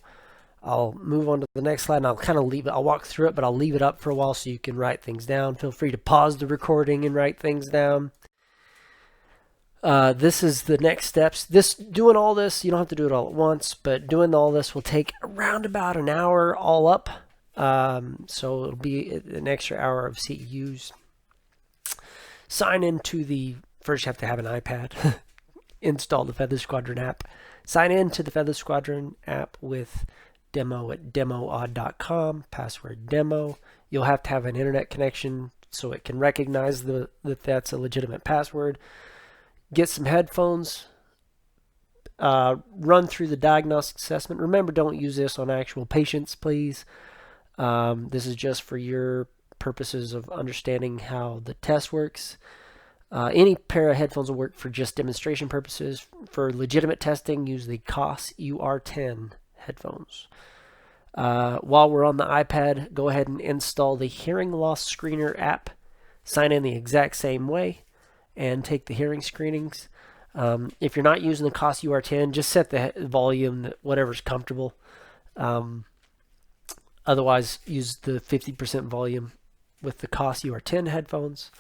I'll move on to the next slide, and I'll kind of leave it. I'll walk through it, but I'll leave it up for a while so you can write things down. Feel free to pause the recording and write things down. This is the next steps. Doing all this, you don't have to do it all at once, but doing all this will take around about an hour all up. So it'll be an extra hour of CEUs. Sign into first you have to have an iPad. Install the Feather Squadron app. Sign in to the Feather Squadron app with demo at demoaud.com, password demo. You'll have to have an internet connection so it can recognize that that's a legitimate password. Get some headphones. Run through the diagnostic assessment. Remember, don't use this on actual patients, please. This is just for your purposes of understanding how the test works. Any pair of headphones will work for just demonstration purposes. For legitimate testing, use the COS UR10 headphones. While we're on the iPad, go ahead and install the Hearing Loss Screener app. Sign in the exact same way and take the hearing screenings. If you're not using the COS UR10, just set the volume whatever's comfortable. Otherwise, use the 50% volume with the COS UR10 headphones.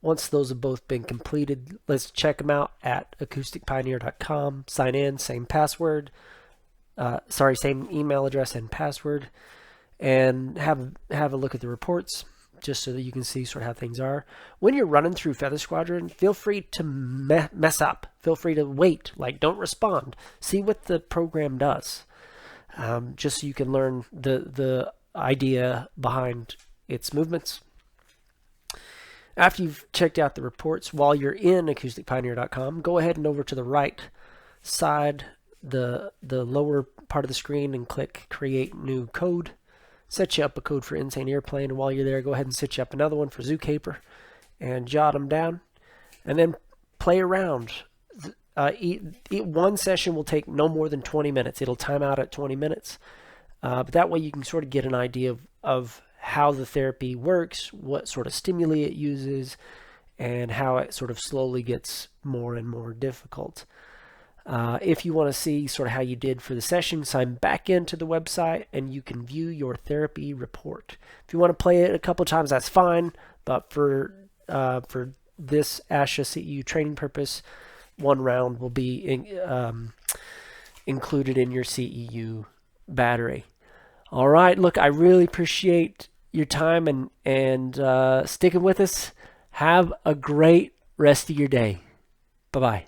Once those have both been completed, let's check them out at acousticpioneer.com. Sign in, same password. Same email address and password, and have a look at the reports just so that you can see sort of how things are. When you're running through Feather Squadron, feel free to mess up. Feel free to wait, don't respond. See what the program does, just so you can learn the idea behind its movements. After you've checked out the reports, while you're in acousticpioneer.com, go ahead and over to the right side, the lower part of the screen, and click Create New Code. Set you up a code for Insane Airplane, and while you're there, go ahead and set you up another one for Zookeeper and jot them down, and then play around. One session will take no more than 20 minutes. It'll time out at 20 minutes, but that way you can sort of get an idea of how the therapy works, what sort of stimuli it uses, and how it sort of slowly gets more and more difficult. If you want to see sort of how you did for the session, sign back into the website and you can view your therapy report. If you want to play it a couple times, that's fine, but for this ASHA CEU training purpose, one round will be included in your CEU battery. All right, look, I really appreciate your time and sticking with us. Have a great rest of your day. Bye-bye.